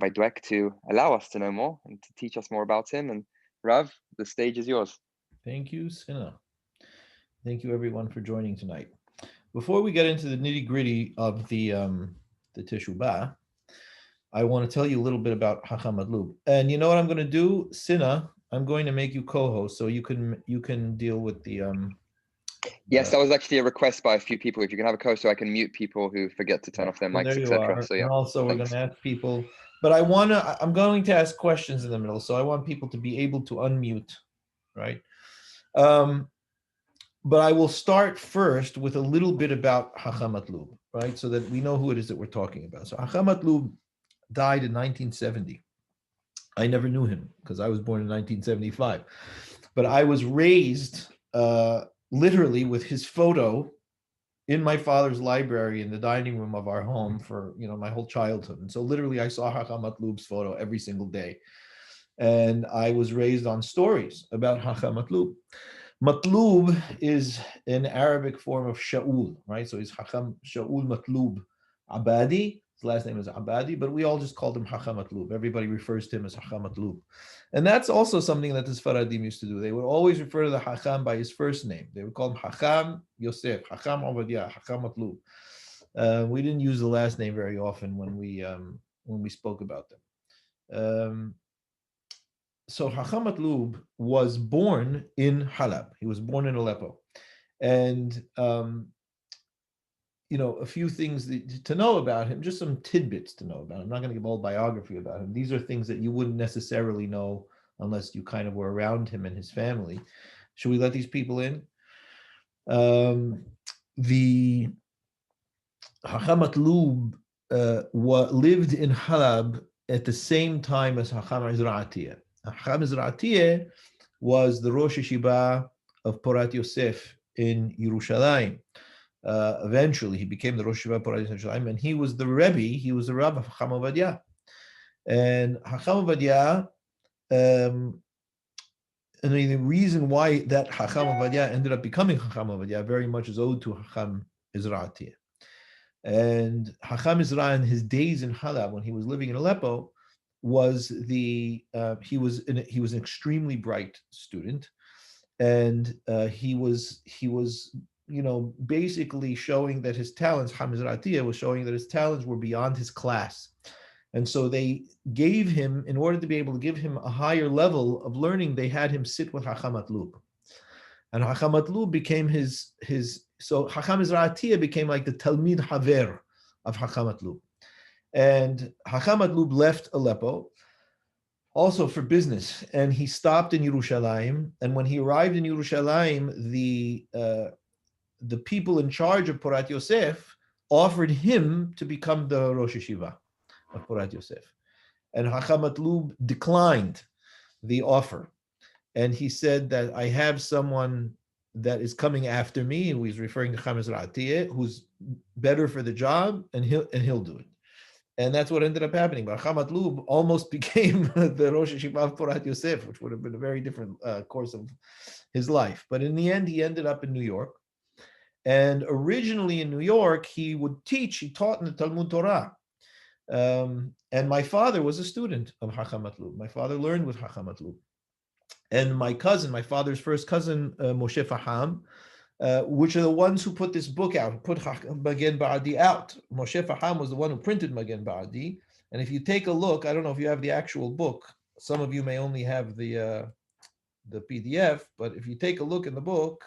Rabbi Dweck to allow us to know more and to teach us more about him. And Rav, the stage is yours. Thank you, Sina. Thank you, everyone, for joining tonight. Before we get into the nitty gritty of the Teshubah, I want to tell you a little bit about Hacham Matloub. And you know what I'm going to do, Sina? I'm going to make you co-host so you can deal with the Yes, that was actually a request by a few people. If you can have a co, so I can mute people who forget to turn off their so there mics, you etc. are. So yeah, And also we're going thanks. to ask people, but I'm going to ask questions in the middle, so I want people to be able to unmute, right? But I will start first with a little bit about Hacham Matloub, right? So that we know who it is that we're talking about. So Hacham Matloub died in 1970. I never knew him because I was born in 1975. But I was raised literally with his photo in my father's library in the dining room of our home for my whole childhood. And so literally I saw Hacham Matloub's photo every single day. And I was raised on stories about Hacham Matloub. Matloub is an Arabic form of Shaul, right? So he's Hacham Shaul Matloub Abadi. His last name is Abadi, but we all just called him Hacham Matloub. Everybody refers to him as Hacham Matloub. And that's also something that the Sephardi used to do. They would always refer to the Hacham by his first name. They would call him Hacham Yosef, Hacham Obadiah, Hacham Matloub. We didn't use the last name very often when we spoke about them. So Hacham Matloub was born in Halab. He was born in Aleppo. And, a few things to know about him, just some tidbits to know about him. I'm not going to give a whole biography about him. These are things that you wouldn't necessarily know unless you kind of were around him and his family. Should we let these people in? The Hacham Matloub lived in Halab at the same time as Hacham Izra'atiyah. Hacham Izra'atiyah was the Rosh Yeshiva of Porat Yosef in Yerushalayim. Eventually, he became the Rosh Yeshiva of Porat Yosef, and he was the Rabbi. He was the Rabbi of Hacham Obadiah. And Hacham Obadiah, and the reason why that Hacham Obadiah ended up becoming Hacham Obadiah very much is owed to Hacham Izra'atiyah. And Hacham Izra in his days in Halab, when he was living in Aleppo, he was an extremely bright student, and he was basically showing that his talents, Hacham Izra was showing that his talents were beyond his class. And so they gave him, in order to be able to give him a higher level of learning, they had him sit with Hacham Matloub. And Hacham Matloub became so Hacham Izra'atiyah became like the Talmid Haver of Hacham Matloub. And Hacham Matloub left Aleppo also for business, and he stopped in Yerushalayim. And when he arrived in Yerushalayim, the people in charge of Porat Yosef offered him to become the Rosh Yeshiva of Porat Yosef. And Hacham Matloub declined the offer. And he said that I have someone that is coming after me, who he's referring to Hacham Izra'atiyah, who's better for the job, and he'll do it. And that's what ended up happening. But Hacham Matloub almost became the Rosh Yeshiva of Porat Yosef, which would have been a very different course of his life. But in the end, he ended up in New York. And originally in New York, he taught in the Talmud Torah. And my father was a student of Hacham Matloub. My father learned with Hacham Matloub. And my father's first cousin, Moshe Faham, which are the ones who put this book out, put Magen Ba'adi out. Moshe Faham was the one who printed Magen Ba'adi. And if you take a look, I don't know if you have the actual book. Some of you may only have the PDF, but if you take a look in the book,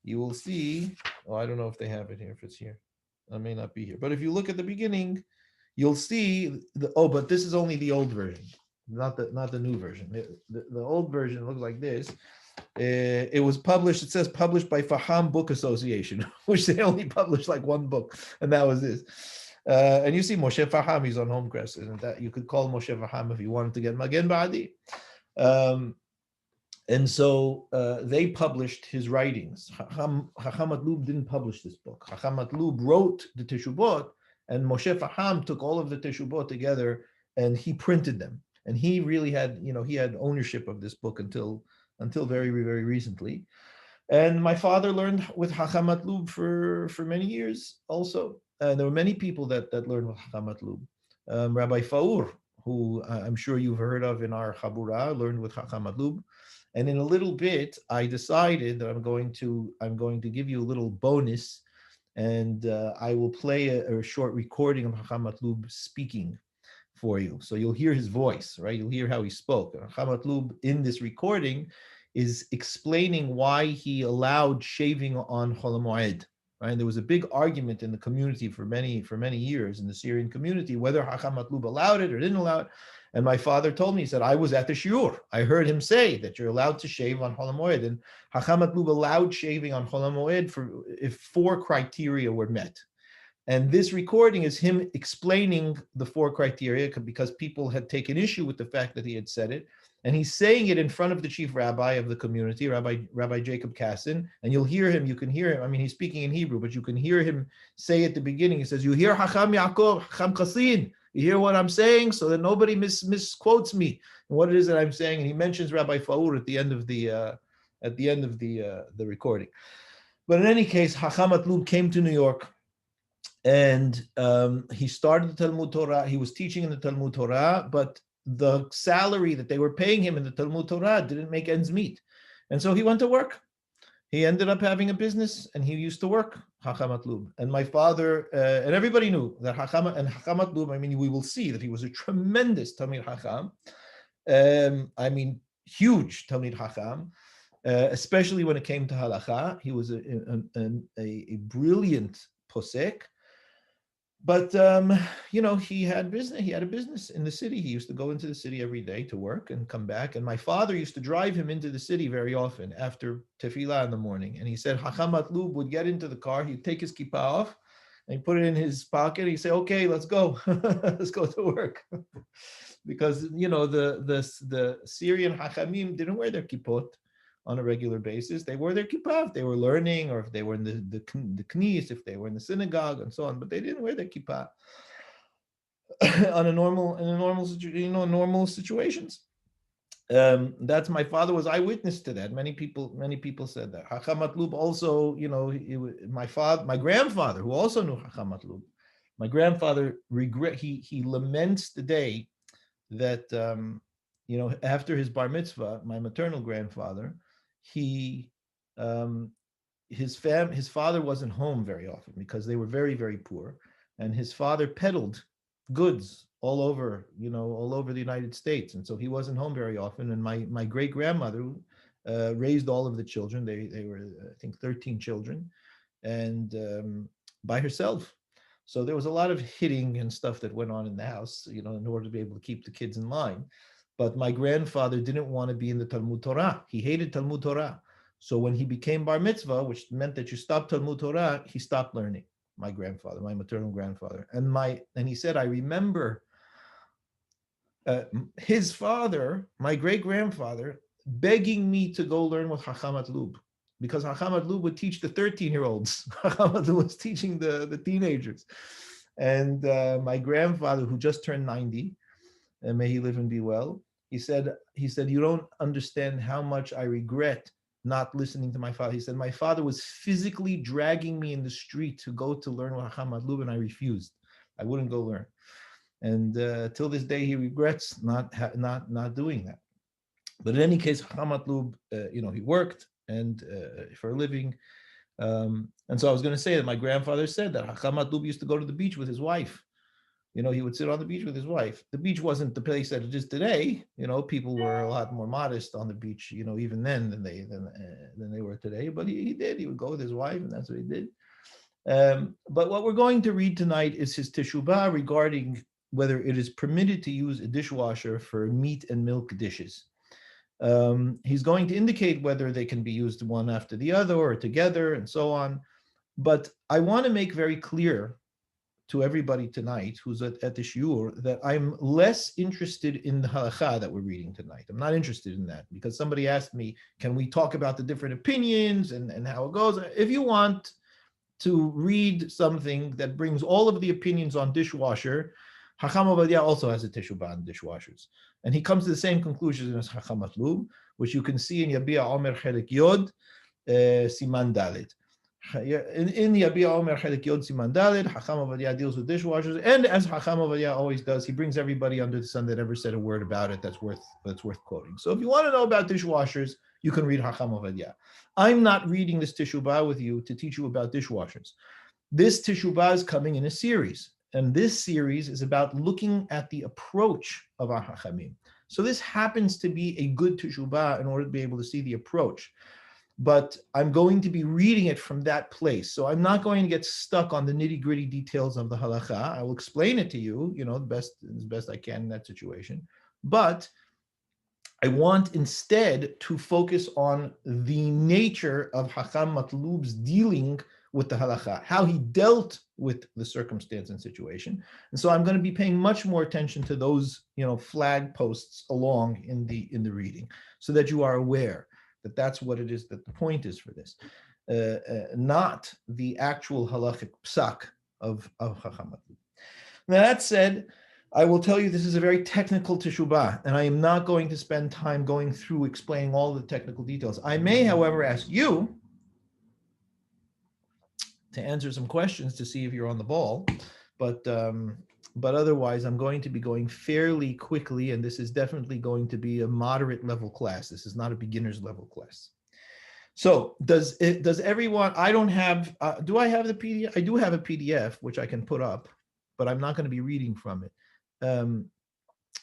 you will see, I don't know if they have it here, if it's here. I may not be here. But if you look at the beginning, you'll see, but this is only the old version. Not the new version. The old version looks like this. It was published. It says published by Faham Book Association, which they only published like one book, and that was this. And you see Moshe Faham, he's on home crest, and that you could call Moshe Faham if you wanted to get Magen Ba'adi. And so they published his writings. Hacham Matloub didn't publish this book. Hacham Matloub wrote the Teshubot, and Moshe Faham took all of the Teshubot together and he printed them. And he really had, he had ownership of this book until very, very recently. And my father learned with Hacham Matloub for many years also. And there were many people that learned with Hacham Matloub. Rabbi Faur, who I'm sure you've heard of in our Chabura, learned with Chacham Matloub. And in a little bit, I decided that I'm going to give you a little bonus, and I will play a short recording of Chacham Matloub speaking for you. So you'll hear his voice, right? You'll hear how he spoke. Chacham Matloub in this recording is explaining why he allowed shaving on Chol HaMoed. Right? There was a big argument in the community for many years in the Syrian community whether Chacham Matloub allowed it or didn't allow it. And my father told me, he said, I was at the shiur. I heard him say that you're allowed to shave on Chol HaMoed. And Chacham Matloub allowed shaving on Chol HaMoed if 4 criteria were met. And this recording is him explaining the 4 criteria because people had taken issue with the fact that he had said it. And he's saying it in front of the chief rabbi of the community, Rabbi Jacob Kassin. And you can hear him. I mean, he's speaking in Hebrew, but you can hear him say at the beginning, he says, you hear Hacham Yaakov, Hacham Kassin. You hear what I'm saying so that nobody misquotes me and what it is that I'm saying. And he mentions Rabbi Faur at the end of the recording. But in any case, Chacham Matloub came to New York. And he started the Talmud Torah. He was teaching in the Talmud Torah, but the salary that they were paying him in the Talmud Torah didn't make ends meet. And so he went to work. He ended up having a business, and he used to work, Chacham Matloub. And my father, and everybody knew that Chacham Matloub, I mean, we will see that he was a tremendous Talmid Chacham. I mean, huge Talmid Chacham, especially when it came to halacha. He was a brilliant posek. But he had business. He had a business in the city. He used to go into the city every day to work and come back. And my father used to drive him into the city very often after tefillah in the morning. And he said Chacham Matloub would get into the car. He'd take his kippah off and he'd put it in his pocket. He'd say, "Okay, let's go. Let's go to work," because the Syrian Hachamim didn't wear their kippot on a regular basis. They wore their kippah if they were learning, or if they were in the knis, if they were in the synagogue, and so on. But they didn't wear their kippah in normal situations. That's my father was eyewitness to that. Many people said that. Chacham Matloub also, my grandfather, who also knew Chacham Matloub, my grandfather he laments the day that after his bar mitzvah, my maternal grandfather, his father wasn't home very often because they were very, very poor, and his father peddled goods all over the United States, and so he wasn't home very often. And my great grandmother raised all of the children. They were, I think, 13 children, and by herself. So there was a lot of hitting and stuff that went on in the house, in order to be able to keep the kids in line. But my grandfather didn't want to be in the Talmud Torah. He hated Talmud Torah. So when he became bar mitzvah, which meant that you stopped Talmud Torah, he stopped learning. My grandfather, my maternal grandfather. And he said, I remember his father, my great grandfather, begging me to go learn with Chacham Matloub, because Chacham Matloub would teach the 13-year-olds. Chacham Matloub was teaching the teenagers. And my grandfather, who just turned 90, and may he live and be well, he said, you don't understand how much I regret not listening to my father. He said, my father was physically dragging me in the street to go to learn with Chacham Matloub, and I refused. I wouldn't go learn. And till this day, he regrets not doing that. But in any case, Chacham Matloub, he worked and for a living. And so I was going to say that my grandfather said that Chacham Matloub used to go to the beach with his wife. He would sit on the beach with his wife. The beach wasn't the place that it is today. People were a lot more modest on the beach, even then than they were today. But he did. He would go with his wife, and that's what he did. But what we're going to read tonight is his Teshubah regarding whether it is permitted to use a dishwasher for meat and milk dishes. He's going to indicate whether they can be used one after the other or together and so on. But I want to make very clear to everybody tonight who's at the shiur that I'm less interested in the halakha that we're reading tonight. I'm not interested in that, because somebody asked me, can we talk about the different opinions and how it goes? If you want to read something that brings all of the opinions on dishwasher, Chacham Abadi also has a Teshubah on dishwashers. And he comes to the same conclusions as Chacham Matloub, which you can see in Yabia Omer Chelik Yod, Siman Dalet. In the Abiyah Omer Chelik Yod Siman Daled, Hacham Avadia deals with dishwashers, and as Hacham Avadia always does, he brings everybody under the sun that ever said a word about it that's worth quoting. So if you want to know about dishwashers, you can read Hacham Avadia. I'm not reading this Teshubah with you to teach you about dishwashers. This Teshubah is coming in a series, and this series is about looking at the approach of our Hachamim. So this happens to be a good Teshubah in order to be able to see the approach. But I'm going to be reading it from that place. So I'm not going to get stuck on the nitty-gritty details of the halakha. I will explain it to you, as best I can in that situation. But I want instead to focus on the nature of Hacham Matloub's dealing with the halakha, how he dealt with the circumstance and situation. And so I'm going to be paying much more attention to those, flag posts along in the reading, so that you are aware that that's what it is, that the point is for this, not the actual halachic psak of Chacham Matloub. Now that said, I will tell you this is a very technical teshubah, and I am not going to spend time going through explaining all the technical details. I may, however, ask you to answer some questions to see if you're on the ball, but otherwise I'm going to be going fairly quickly, and this is definitely going to be a moderate level class. This is not a beginner's level class. So does everyone, I don't have, do I have the PDF? I do have a PDF, which I can put up, but I'm not going to be reading from it.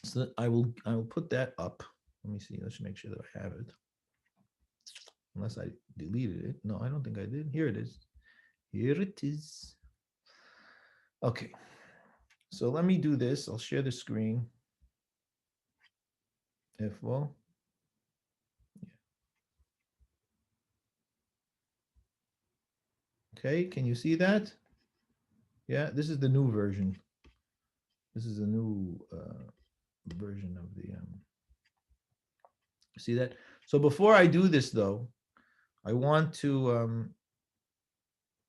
So I will put that up. Let me see, let's make sure that I have it. Unless I deleted it. No, I don't think I did. Here it is. Here it is. Okay. So let me do this. I'll share the screen. Yeah. Okay, can you see that? Yeah, this is the new version. This is a new version of the. See that? So before I do this, though, I want to.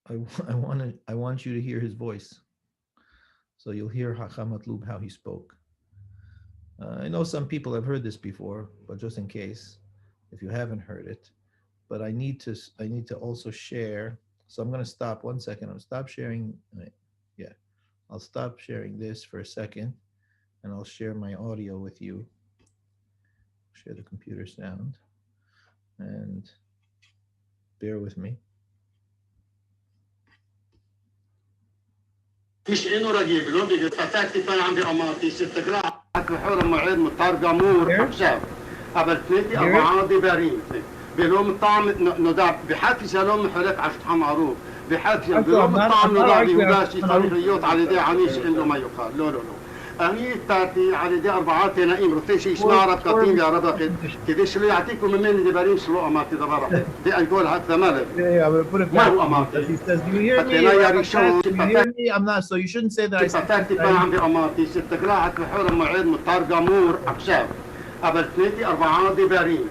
I want you to hear his voice. So you'll hear Hacham Matloub how he spoke. I know some people have heard this before, but just in case, if you haven't heard it, but I need to also share. So I'm going to stop 1 second. I'll stop sharing. Yeah, I'll stop sharing this for a second, and I'll share my audio with you. Share the computer sound, and bear with me. فيش انه رقيب لو بيجي فتاكتي كان عندي اماتي ست قراء بحور المعيد مترجمور حساب قبل 3-4 دبارين بلوم الطعم نداب بحكي سلام حلك عشت معروف بحكي بلوم الطعم نداب بوداشي طريقيات على دي عنيش انه ما يقال لو أني تاتي على دي 4 نائم رتيشي اسمع رب قطيم يا رب كده شلو يعطيكم من دبارين شلو اماتي دبارة دي أقول هكذا مالك ما هو اماتي He says, do you hear me? Do you hear me? I'm not, so you shouldn't say that. فتاكتي كان عندي اماتي ست قراء بحور المعيد مترجمور حساب قبل 3-4 دبارين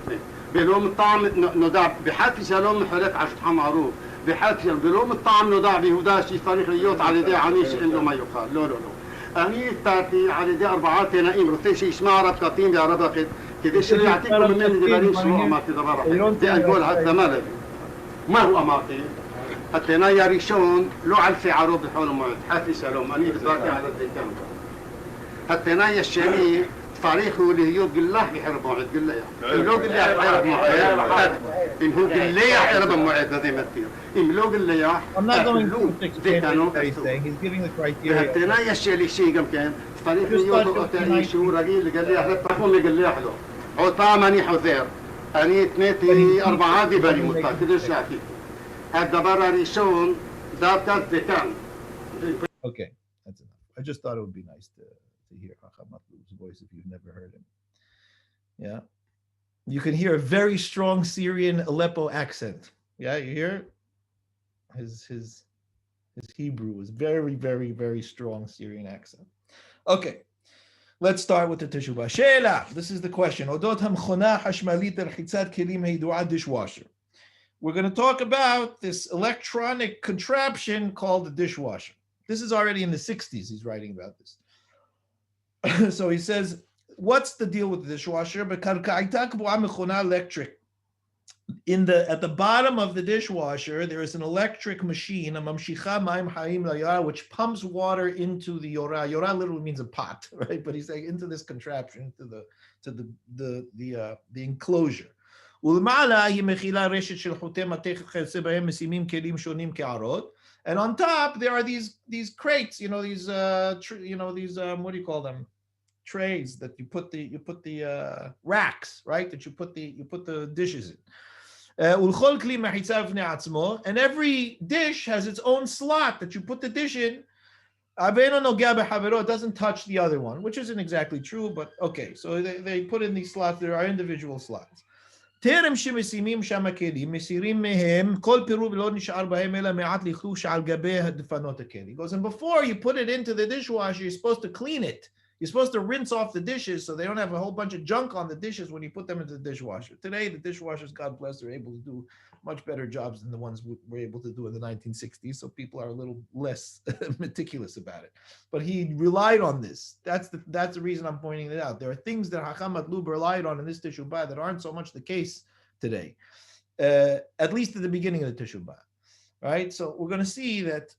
بلوم الطعم نداب بحكي سلام حلك عشت معروف بحكي بلوم الطعم نداب بوداشي طريقيات على دي عنيش انه ما يقال لو أني تاتي على دي 4 نائم رتيشي اسمع رب قطيم يا رب كده شلو يعطيكم من دبارين شلو اماتي دبارة دي أقول هكذا مالك ما هو اماتي حتى أنا يا ريشون لو علفي عروب بحول الموعد حافي سلام أني بتباكي على الديكان حتى أنا يا الشامي تاريخه اللي هيو قلاه بحرب موعد قلاه إملو قلاه بحرب موعد إمهو قلاه بحرب موعد هذه مثير إملو قلاه I'm not going to explain what he's saying. He's giving the criteria. حتى أنا يا الشيء اللي شيء قم كان تاريخ هيو أتاني شو رجيل قلاه لا تقوم قلاه له عطامني حذير أني 2-4 دباري متأكد إيش يعني هذا برا ريشون دابت دكان. Okay, that's enough. I just thought it would be nice to hear Hacham Matloub's voice if you've never heard him. Yeah, you can hear a very strong Syrian Aleppo accent. Yeah, you hear his Hebrew was very, very, very strong Syrian accent. Okay, let's start with the Teshubah. Sheila, this is the question. Odot hamchona hashmalit erchitzat kelim heidu'ah dishwasher. We're going to talk about this electronic contraption called the dishwasher. This is already in the 60s. He's writing about this. So he says, what's the deal with the dishwasher? Electric. at the bottom of the dishwasher, there is an electric machine, a mamshicha ma'im ha'im la'yora, which pumps water into the yora. Yora literally means a pot, right? But he's saying into this contraption, to the enclosure. And on top there are these crates, what do you call them? Trays that you put the racks, right? That you put the dishes in. And every dish has its own slot that you put the dish in. It doesn't touch the other one, which isn't exactly true, but okay. So they put in these slots. There are individual slots. Goes, and before you put it into the dishwasher, you're supposed to clean it. You're supposed to rinse off the dishes so they don't have a whole bunch of junk on the dishes when you put them into the dishwasher. Today, the dishwashers, God bless, are able to do much better jobs than the ones we were able to do in the 1960s. So people are a little less meticulous about it. But he relied on this. That's the reason I'm pointing it out. There are things that Hacham Matloub relied on in this Teshubot that aren't so much the case today, at least at the beginning of the Teshubot. Right? So we're going to see that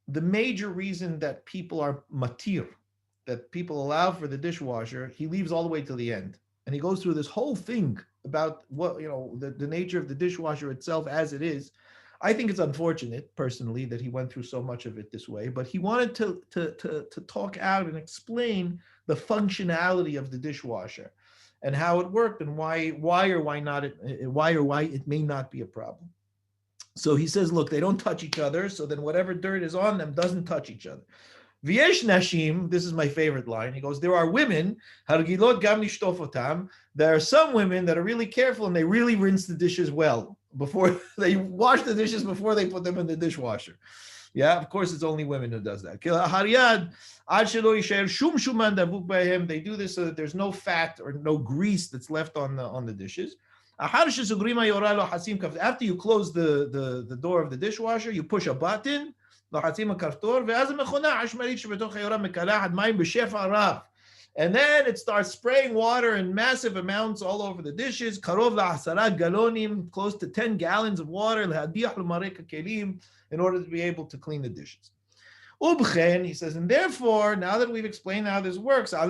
the major reason that people are matir, that people allow for the dishwasher, he leaves all the way to the end. And he goes through this whole thing about what, the nature of the dishwasher itself as it is. I think it's unfortunate, personally, that he went through so much of it this way, but he wanted to talk out and explain the functionality of the dishwasher and how it worked and why it may not be a problem. So he says, look, they don't touch each other, so then whatever dirt is on them doesn't touch each other. V'yesh nashim, this is my favorite line. He goes, there are women, hargilot gam lishtofotam. There are some women that are really careful and they really rinse the dishes well before they wash the dishes before they put them in the dishwasher. Yeah, of course, it's only women who does that. They do this so that there's no fat or no grease that's left on the dishes. After you close the door of the dishwasher, you push a button. And then it starts spraying water in massive amounts all over the dishes, close to 10 gallons of water, in order to be able to clean the dishes. He says, and therefore, now that we've explained how this works, is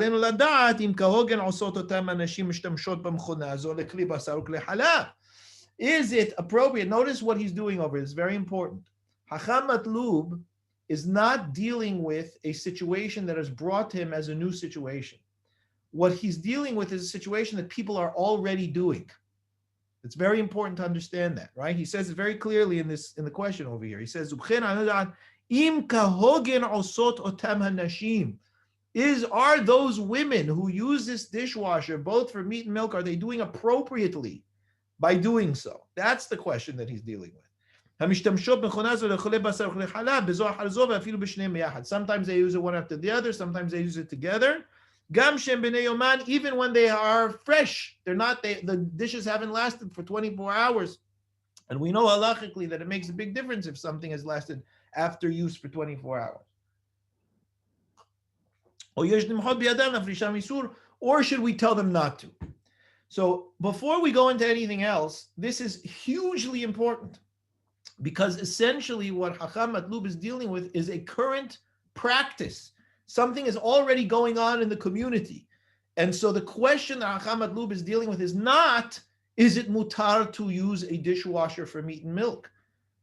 it appropriate? Notice what he's doing over here. It's very important. Hacham Matloub is not dealing with a situation that is brought to him as a new situation. What he's dealing with is a situation that people are already doing. It's very important to understand that, right? He says it very clearly in the question over here. He says, are those women who use this dishwasher both for meat and milk, are they doing appropriately by doing so? That's the question that he's dealing with. Sometimes they use it one after the other, sometimes they use it together. Even when they are fresh, the dishes haven't lasted for 24 hours. And we know halachically that it makes a big difference if something has lasted after use for 24 hours. Or should we tell them not to? So before we go into anything else, this is hugely important. Because essentially what Hacham Matloub is dealing with is a current practice. Something is already going on in the community. And so the question that Hacham Matloub is dealing with is not, is it mutar to use a dishwasher for meat and milk?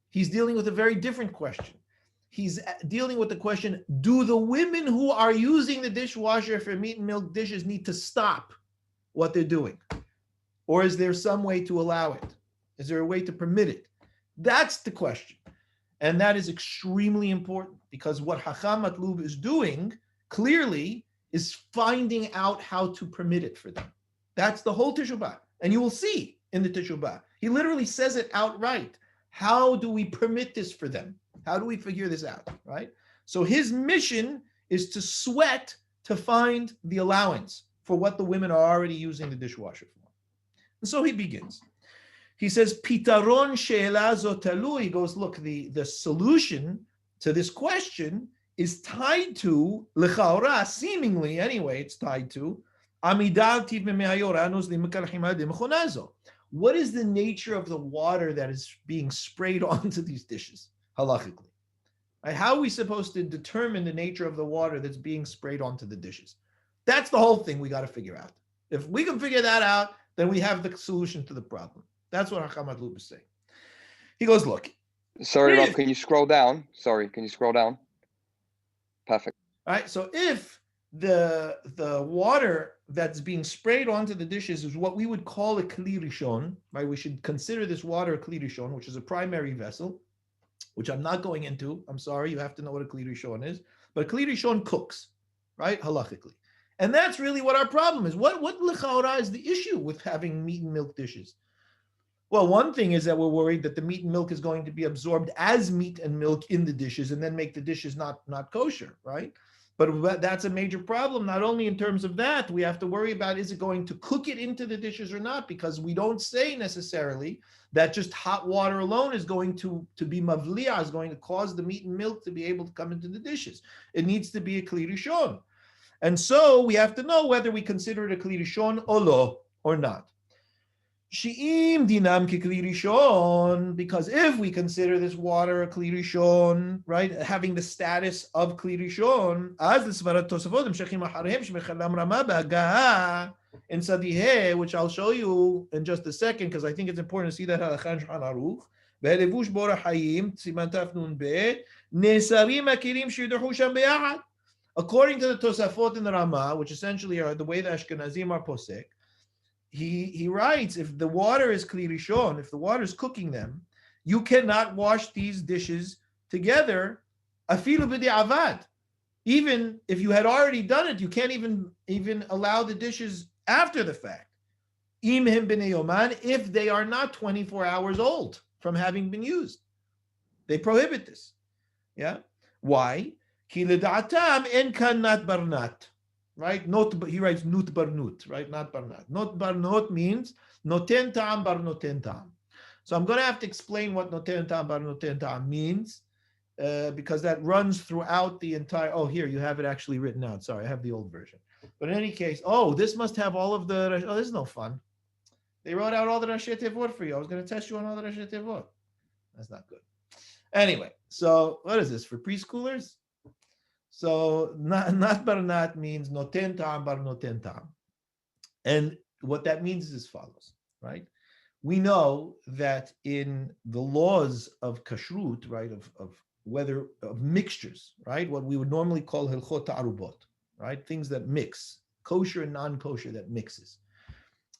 He's dealing with a very different question. He's dealing with the question, do the women who are using the dishwasher for meat and milk dishes need to stop what they're doing? Or is there some way to allow it? Is there a way to permit it? That's the question. And that is extremely important because what Hacham Matloub is doing clearly is finding out how to permit it for them. That's the whole Teshubot. And you will see in the Teshubot, he literally says it outright. How do we permit this for them? How do we figure this out, right? So his mission is to sweat to find the allowance for what the women are already using the dishwasher for. And so he begins. He says, Pitaron she'ela zotalu. He goes, look, the solution to this question is tied to, lechaora, seemingly anyway, it's tied to, what is the nature of the water that is being sprayed onto these dishes, halachically? Right? How are we supposed to determine the nature of the water that's being sprayed onto the dishes? That's the whole thing we got to figure out. If we can figure that out, then we have the solution to the problem. That's what Matloub is saying. He goes, look. Sorry, Rob, can you scroll down? Sorry, can you scroll down? Perfect. All right, so if the water that's being sprayed onto the dishes is what we would call a kli rishon, right? We should consider this water a kli rishon, which is a primary vessel, which I'm not going into. I'm sorry, you have to know what a kli rishon is. But a kli rishon cooks, right, halachically. And that's really what our problem is. What l'chaora is the issue with having meat and milk dishes? Well, one thing is that we're worried that the meat and milk is going to be absorbed as meat and milk in the dishes and then make the dishes not kosher, right? But that's a major problem. Not only in terms of that, we have to worry about, is it going to cook it into the dishes or not? Because we don't say necessarily that just hot water alone is going to be mavliya, is going to cause the meat and milk to be able to come into the dishes. It needs to be a kli rishon. And so we have to know whether we consider it a kli rishon or not. She'im dinam ki kli rishon, because if we consider this water a kli rishon, right, having the status of kli rishon, as the svarat Tosafot shechim acharehem shemechalam rama b'hagaha in Sadiheh, which I'll show you in just a second, because I think it's important to see that halakha Shulchan Aruch. Be'levush bor ha'chayim siman taf nun bet nesarim hakilim shiduchu sham beyachad. According to the Tosafot in the Ramah, which essentially are the way the Ashkenazim are posek, he writes, if the water is kli rishon, if the water is cooking them, you cannot wash these dishes together, afilu b'di'avad. Even if you had already done it, you can't even allow the dishes after the fact. Imhim b'nei yoman, if they are not 24 hours old from having been used. They prohibit this. Yeah? Why? Ki l'da'atam en kan nat barnat. Right? He writes nut barnut, right? Not barnat. Not barnot means noten ta'am bar noten ta'am. So I'm going to have to explain what noten ta'am bar noten ta'am means, because that runs throughout the entire. Oh, here you have it actually written out. Sorry, I have the old version. But in any case, this must have all of the. Oh, this is no fun. They wrote out all the Rashi Tevot for you. I was going to test you on all the Rashi Tevot. That's not good. Anyway, so what is this for preschoolers? So not barnat means noten ta'am bar noten ta'am. And what that means is as follows, right? We know that in the laws of kashrut, right, of mixtures, right, what we would normally call hilchot ta'arubot, right, things that mix, kosher and non-kosher that mixes.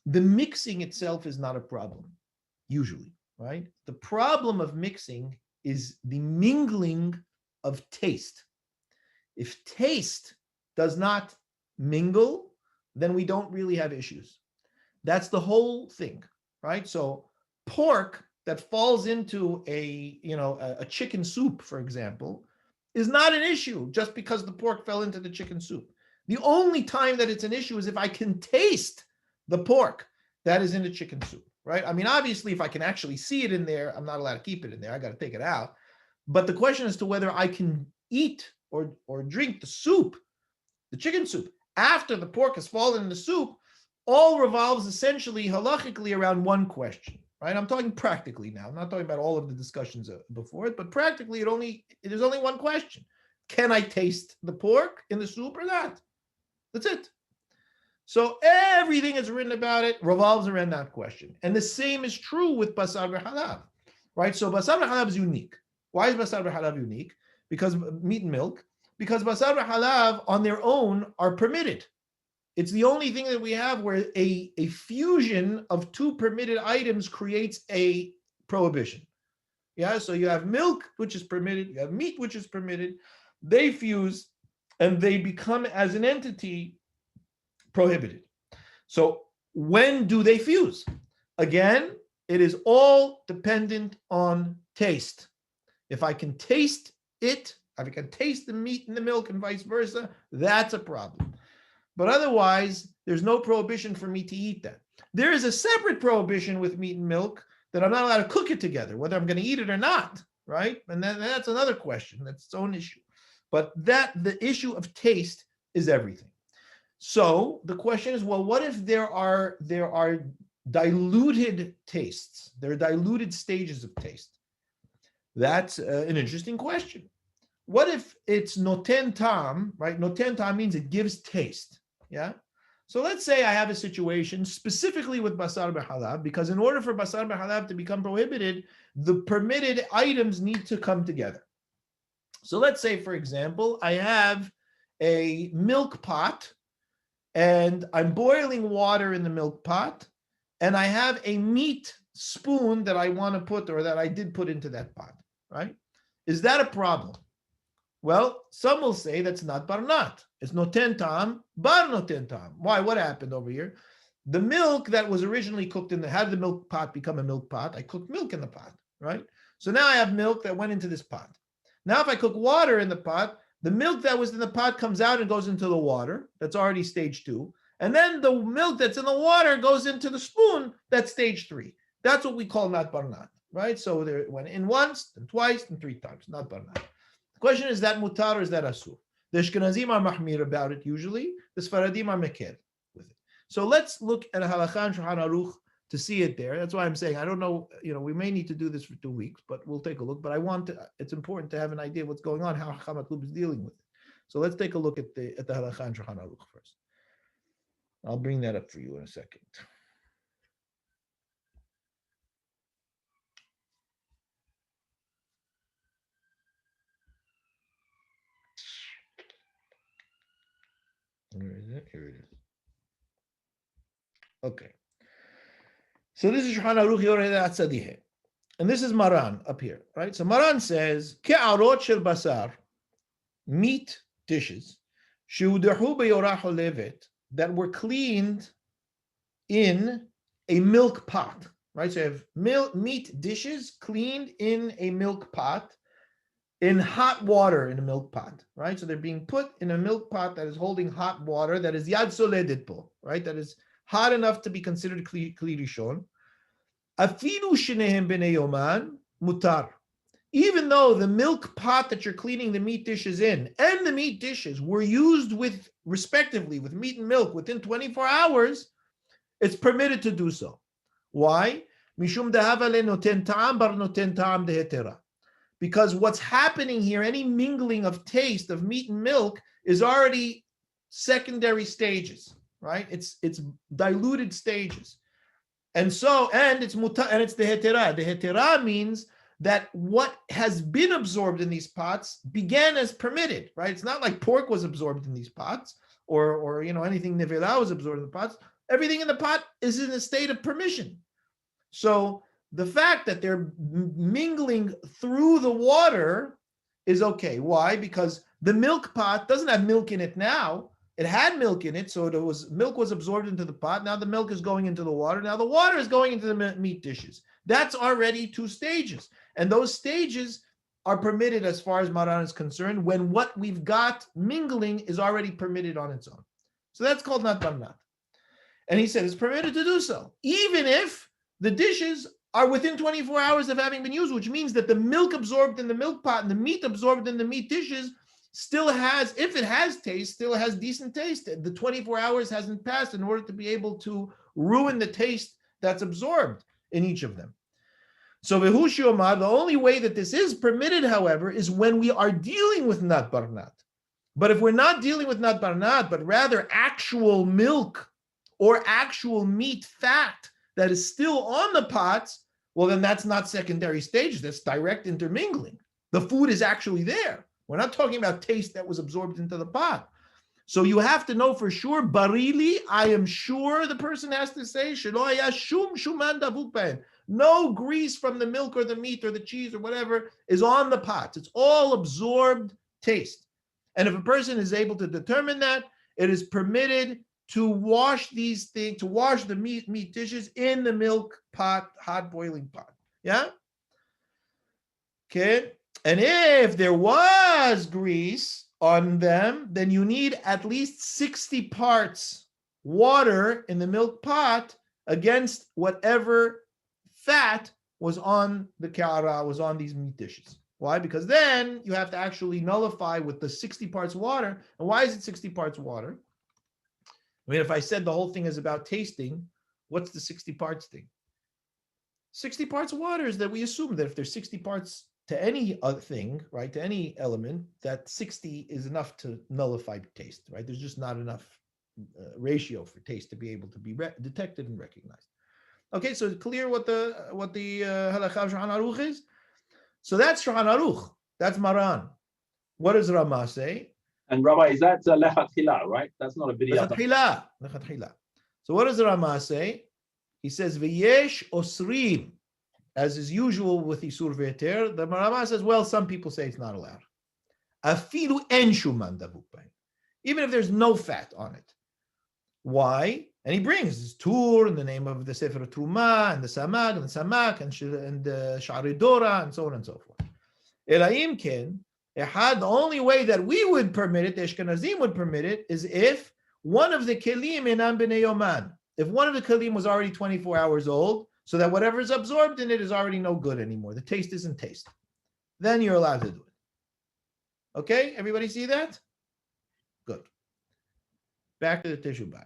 The mixing itself is not a problem, usually, right? The problem of mixing is the mingling of taste. If taste does not mingle, then we don't really have issues. That's the whole thing, right? So pork that falls into a chicken soup, for example, is not an issue just because the pork fell into the chicken soup. The only time that it's an issue is if I can taste the pork that is in the chicken soup, right? I mean, obviously, if I can actually see it in there, I'm not allowed to keep it in there. I got to take it out. But the question as to whether I can eat or drink the soup, the chicken soup, after the pork has fallen in the soup, all revolves essentially halachically around one question, right? I'm talking practically now. I'm not talking about all of the discussions before it, but practically there's only one question. Can I taste the pork in the soup or not? That's it. So everything that's written about it revolves around that question. And the same is true with basar v'halav, right? So basar v'halav is unique. Why is basar v'halav unique? Because meat and milk, because basar v'halav on their own are permitted. It's the only thing that we have where a fusion of two permitted items creates a prohibition. Yeah, so you have milk, which is permitted, you have meat, which is permitted. They fuse and they become as an entity prohibited. So when do they fuse? Again, it is all dependent on taste. If I can taste it, if I can taste the meat and the milk and vice versa, that's a problem. But otherwise, there's no prohibition for me to eat that. There is a separate prohibition with meat and milk that I'm not allowed to cook it together, whether I'm going to eat it or not, right? And then that's another question. That's its own issue. But the issue of taste is everything. So the question is, well, what if there are diluted tastes. They're diluted stages of taste. That's an interesting question. What if it's noten tam, right? Noten tam means it gives taste, yeah? So let's say I have a situation specifically with basar b'halab, because in order for basar b'halab to become prohibited, the permitted items need to come together. So let's say, for example, I have a milk pot, and I'm boiling water in the milk pot, and I have a meat spoon that I want to put, or that I did put into that pot, right? Is that a problem? Well, some will say that's not barnat. It's noten tam, bar noten tam. Why? What happened over here? The milk that was originally cooked in how did the milk pot become a milk pot? I cooked milk in the pot, right? So now I have milk that went into this pot. Now if I cook water in the pot, the milk that was in the pot comes out and goes into the water. That's already stage 2. And then the milk that's in the water goes into the spoon. That's stage 3. That's what we call not barnat, right? So there went in once, and twice, and 3 times, not barnat. Question is that mutar or is that asur? The Ashkenazim are mahmir about it usually. The Sephardim are meked with it. So let's look at a halakha and Shulchan Aruch to see it there. That's why I'm saying I don't know. We may need to do this for 2 weeks, but we'll take a look. But it's important to have an idea of what's going on, how Matloub is dealing with it. So let's take a look at the halakha and Shulchan Aruch first. I'll bring that up for you in a second. Where is it? Here it is. Okay. So this is Shulchan Aruch Yored Atzadiheh. And this is Maran up here, right? So Maran says, Ke'arot shel basar, meat dishes, she'udahu beyorah levet, that were cleaned in a milk pot, right? So you have meat dishes cleaned in a milk pot, in hot water in a milk pot, right? So they're being put in a milk pot that is holding hot water that is yad soledet po, right? That is hot enough to be considered kli rishon. Afilu shenehem b'nei yoman mutar. Even though the milk pot that you're cleaning the meat dishes in and the meat dishes were used with, respectively, with meat and milk within 24 hours, it's permitted to do so. Why? Mishum dehava le noten ta'am bar noten ta'am dehetera. Because what's happening here, any mingling of taste of meat and milk is already secondary stages, right? It's diluted stages. And it's muta, and it's the hetera. The hetera means that what has been absorbed in these pots began as permitted, right? It's not like pork was absorbed in these pots or anything nevela was absorbed in the pots. Everything in the pot is in a state of permission. So the fact that they're mingling through the water is okay. Why? Because the milk pot doesn't have milk in it now. It had milk in it, so milk was absorbed into the pot. Now the milk is going into the water. Now the water is going into the meat dishes. That's already 2 stages. And those stages are permitted as far as Maran is concerned when what we've got mingling is already permitted on its own. So that's called not barnat. And he said it's permitted to do so, even if the dishes are within 24 hours of having been used, which means that the milk absorbed in the milk pot and the meat absorbed in the meat dishes still has, if it has taste, still has decent taste. The 24 hours hasn't passed in order to be able to ruin the taste that's absorbed in each of them. So Vehushi Omar, the only way that this is permitted, however, is when we are dealing with nat barnat. But if we're not dealing with nat barnat, but rather actual milk or actual meat fat that is still on the pots, well, then that's not secondary stage. That's direct intermingling. The food is actually there. We're not talking about taste that was absorbed into the pot. So you have to know for sure, barili, I am sure the person has to say, shelo haya shum shuman davuk b'hen. No grease from the milk or the meat or the cheese or whatever is on the pots. It's all absorbed taste. And if a person is able to determine that, it is permitted to wash these things, to wash the meat dishes in the milk pot, hot boiling pot. Yeah? Okay. And if there was grease on them, then you need at least 60 parts water in the milk pot against whatever fat was on the kara, was on these meat dishes. Why? Because then you have to actually nullify with the 60 parts water. And why is it 60 parts water? I mean, if I said the whole thing is about tasting, What's the 60 parts thing? 60 parts of water is that we assume that if there's 60 parts to any other thing, right, to any element, that 60 is enough to nullify taste, right? There's just not enough ratio for taste to be able to be detected and recognized. Okay, so it's clear what the halakha of Shulchan Aruch is. So that's Shulchan Aruch. That's Maran. What does Rama say? And Rabbi, is that lechatchila, right? That's not a video. Lechatchila. So what does the Rama say? He says v'yesh osrim, as is usual with Isur V'Heter. The Rama says, well, some people say it's not allowed. Afilu en shuman davuk b'hem, even if there's no fat on it. Why? And he brings his tour in the name of the Sefer Truma and the Samak and the Samak and the Sha'ari Dora and so on and so forth. Elaim ken, the only way that we would permit it, the Ashkenazim would permit it, is if one of the kelim inam b'nei yoman. If one of the kelim was already 24 hours old, so that whatever is absorbed in it is already no good anymore. The taste isn't taste. Then you're allowed to do it. Okay, everybody see that? Good. Back to the Teshubot.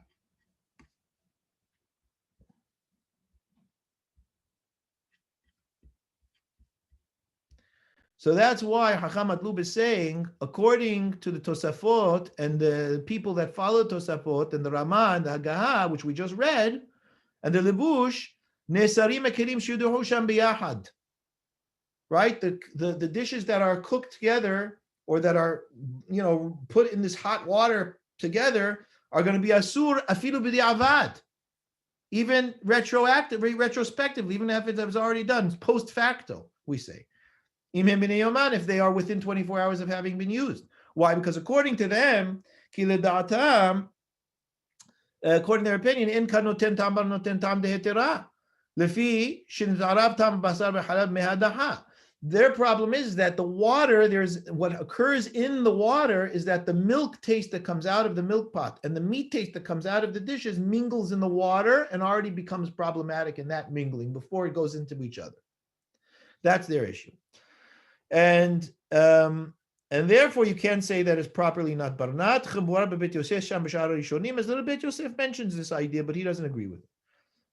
So that's why Hacham Matloub is saying, according to the Tosafot and the people that follow Tosafot and the Ramah and the Haggaha, which we just read, and the Lebush, Nesarim Kelim Shuduhu Sham Biyahad. Right? The dishes that are cooked together or that are, put in this hot water together are going to be asur afilu b'di'avad. Even retrospectively, even if it was already done, post facto, we say. If they are within 24 hours of having been used. Why? Because according to them, according to their opinion, in kanoten tam noten tam dehetera. Lefi shinzarav tam basar v'halab mehadaha. Their problem is that the water, what occurs in the water is that the milk taste that comes out of the milk pot and the meat taste that comes out of the dishes mingles in the water and already becomes problematic in that mingling before it goes into each other. That's their issue. And therefore you can't say that it's properly not barnat. As little Bet Yosef mentions this idea, but he doesn't agree with it.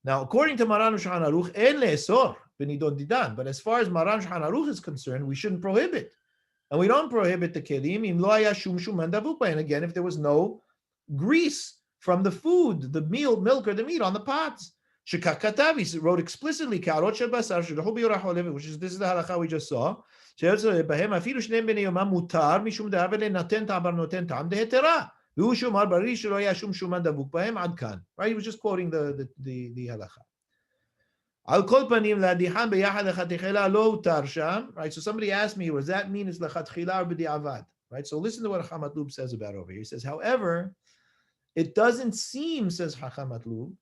Now, according to Maran Shulchan Aruch, en le'esor b'nidon didan. But as far as Maran Shulchan Aruch is concerned, we shouldn't prohibit, and we don't prohibit the kelim im lo haya shum shuman davuk b'hem. And again, if there was no grease from the food, the milk or the meat on the pots. Shekach katav, he wrote explicitly, ka'arot shel basar shedahu biyorach olev, which is this is the halakha we just saw. בהם אפילו שניהם בני יומם מותר משום דאב לנותן טעם נותן טעם דהתרה והוא שומר בריא שלא היה שום שומן דבוק בהם עד כאן. Right, he was just quoting the halakha. על כל פנים להדיחם ביחד לכתחילה לא הותר שם. Right, so somebody asked me, what does that mean? Is לכתחילה or בדיעבד? Right, so listen to what Hacham Matloub says about over here. He says, however, it doesn't seem, says Hacham Matloub,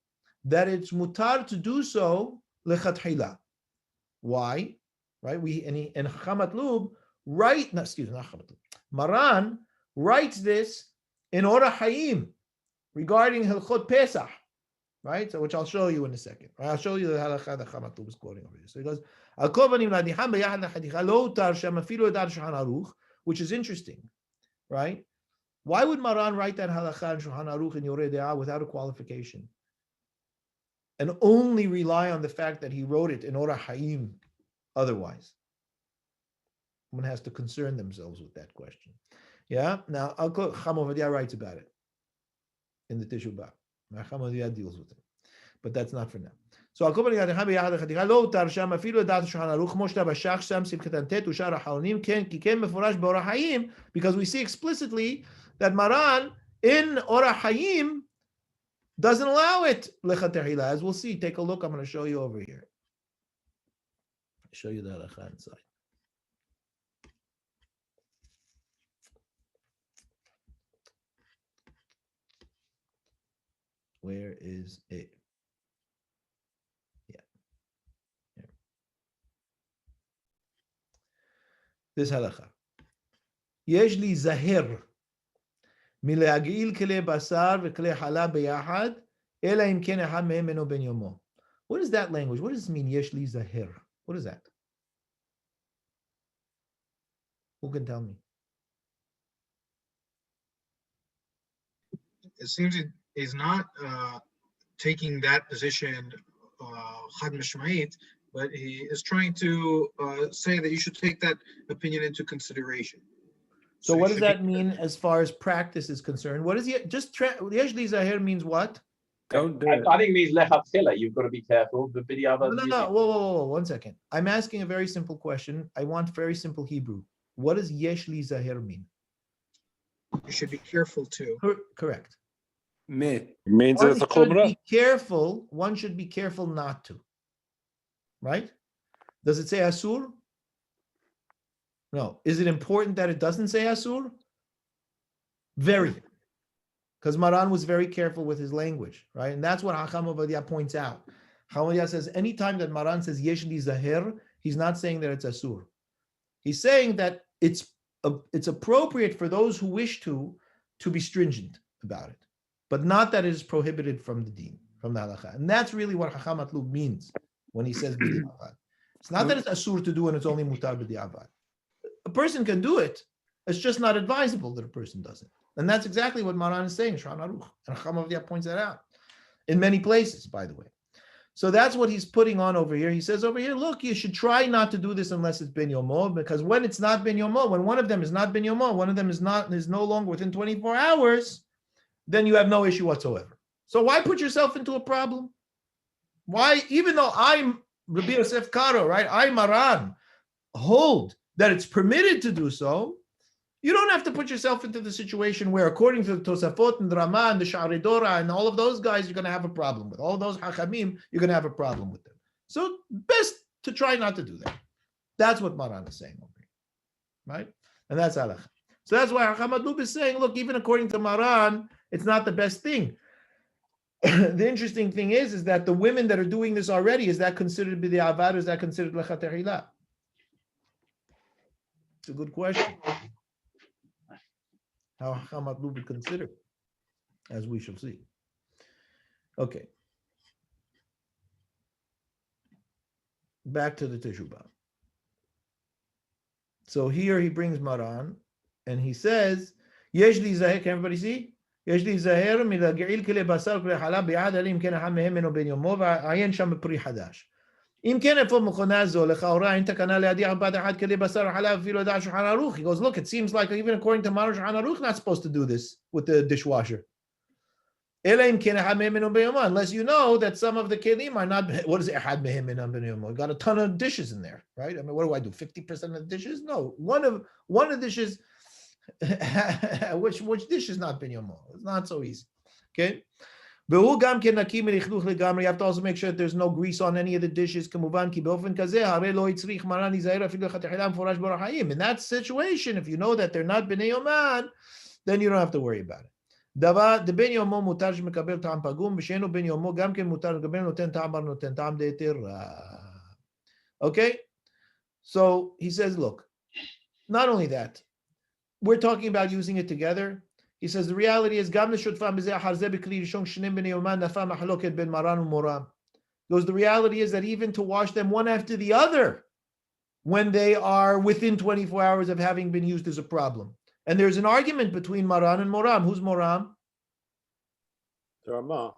that it's mutar to do so לכתחילה. Why? Right, and Hacham Matloub Maran writes this in Orah Hayim regarding Hilchot Pesach, right? So which I'll show you in a second. Right? I'll show you the halakha that Hacham Matloub is quoting over here. So he goes, Al kol panim la'adiham b'yachad la'chaticha lo utar shem afilu edad Shulchan Aruch, which is interesting, right? Why would Maran write that halakha in Shulchan Aruch in Yoreh De'ah without a qualification, and only rely on the fact that he wrote it in Orah Hayim? Otherwise, one has to concern themselves with that question. Yeah. Now, Cham Ovadia writes about it in the Teshubot. Cham Ovadia deals with it, but that's not for now. So, because we see explicitly that Maran in Orah Hayim doesn't allow it lechatechila, as we'll see. Take a look. I'm going to show you over here. Show you the halakha inside. Where is it? Yeah. Here. This halakha. יש לי זהר מלהגעיל כלי בשר וכלי חלב ביחד, אלא אם כן אחד מהם אינו בן יומו. What is that language? What does it mean, יש לי זהר? What is that? Who can tell me? It seems it is not taking that position, Chad Mishma'it, but he is trying to say that you should take that opinion into consideration. So you what does should that mean as far as practice is concerned? What is Yesh li Zahir means what? Don't do it. I think it means lechatchila. You've got to be careful. But No. Whoa. 1 second. I'm asking a very simple question. I want very simple Hebrew. What does Yesh li Zahir mean? You should be careful too. Correct. It means One it's a should chumrah. be careful. One should be careful not to. Right? Does it say asur? No. Is it important that it doesn't say asur? Very. Because Maran was very careful with his language, right? And that's what Hacham Avadia points out. Hacham Avadia says anytime that Maran says Yesh li Zahir, he's not saying that it's asur. He's saying that it's appropriate for those who wish to be stringent about it, but not that it is prohibited from the deen, from the halakha. And that's really what Hacham Matloub means when he says b'di'avad. It's not that it's asur to do and it's only mutar b'di'avad. A person can do it. It's just not advisable that a person does it. And that's exactly what Maran is saying, Shulchan Aruch. And Hacham Avadia points that out in many places, by the way. So that's what he's putting on over here. He says over here, look, you should try not to do this unless it's ben yomo, because when it's not ben yomo, when one of them is not ben yomo, one of them is no longer within 24 hours, then you have no issue whatsoever. So why put yourself into a problem? Why, even though I'm Rabbi Yosef Karo, right? I, Maran, hold that it's permitted to do so, you don't have to put yourself into the situation where, according to the Tosafot and the Ramah and the Sha'arei Dora and all of those guys, you're going to have a problem with. All of those Hachamim, you're going to have a problem with them. So best to try not to do that. That's what Maran is saying over here, right? And that's halakha. So that's why Hacham Matloub is saying, look, even according to Maran, it's not the best thing. The interesting thing is that the women that are doing this already, is that considered b'di'avad, or is that considered lechatchila? It's a good question. How Hacham Matloub would consider, as we shall see. Okay. Back to the Teshubot. So here he brings Maran, and he says, Yesh li zahir, can everybody see? Yesh li zahir milag'il kile basar kile halab bi'ad alim ken aham mehem meno ben yomo v'ayen sham pri hadash. Im ken efo mechona zo lechaora in takana le'adiach b'ad ahad kile basar halab v'lo da Shulchan Aruch. He goes, look, it seems like even according to Maran, Shulchan Aruch not supposed to do this with the dishwasher. Unless you know that some of the kelim are not. What is ehad mehem minam ben yomo? Got a ton of dishes in there, right? I mean, what do? 50% of the dishes? No, one of the dishes. which dish is not ben yomo? It's not so easy. Okay. You have to also make sure that there's no grease on any of the dishes. In that situation, if you know that they're not bnei yoman, then you don't have to worry about it. דבן יומו מותר שמקבל טעם פגום, ושאינו בן יומו גם כן מותר לקבל נותן טעם בר נותן טעם דהיתרה. Okay? So he says, look, not only that, we're talking about using it together. He says, the reality is, גם לשותפם בזה אחר זה בכלי ראשון שניהם בני יומן נפל מחלוקת בין מרן ומורם. Because the reality is that even to wash them one after the other, when they are within 24 hours of having been used, is a problem. And there's an argument between Maran and Moram. Who's Moram? The Ramah.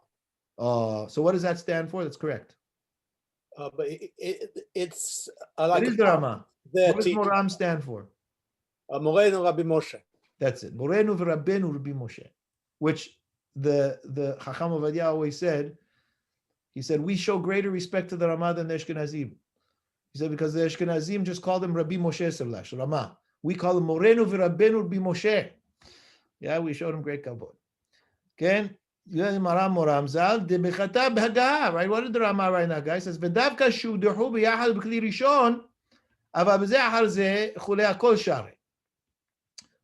So what does that stand for? That's correct. But it's like it is the Ramah. What does Moram stand for? Morenu Rabbi Moshe. That's it. Morenu v'Rabbenu Rabbi Moshe. Which the Chacham Avadia always said. He said, we show greater respect to the Ramah than the Ashkenazim. He said, because the Ashkenazim just called him Rabbi Moshe Serlash, Ramah. We call him Morenu v'Rabbenu Rabbi Moshe. Yeah, we showed him great kavod. Okay? Maram Moram Zal, Debechata b'Hagah, right? What did the Ramah write in Hagah? He says, V'davka shuduhu b'yachal b'kli rishon, ava b'zeh achar zeh chulei hakol sharei.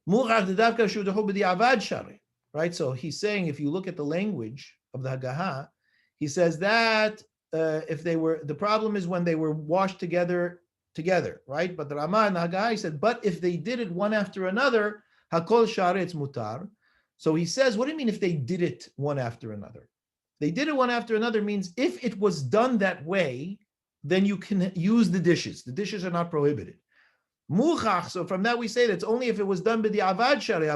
Muchach debavka shuduhu b'di'avad sharei. Right? So he's saying, if you look at the language of the Hagah, he says that if they were, the problem is when they were washed together, right? But the Ramah and the Hagah, he said, but if they did it one after another, hakol sharei, it's mutar. So he says, what do you mean if they did it one after another? They did it one after another means if it was done that way, then you can use the dishes. The dishes are not prohibited. Muchach, so from that we say that it's only if it was done b'di'avad sharei,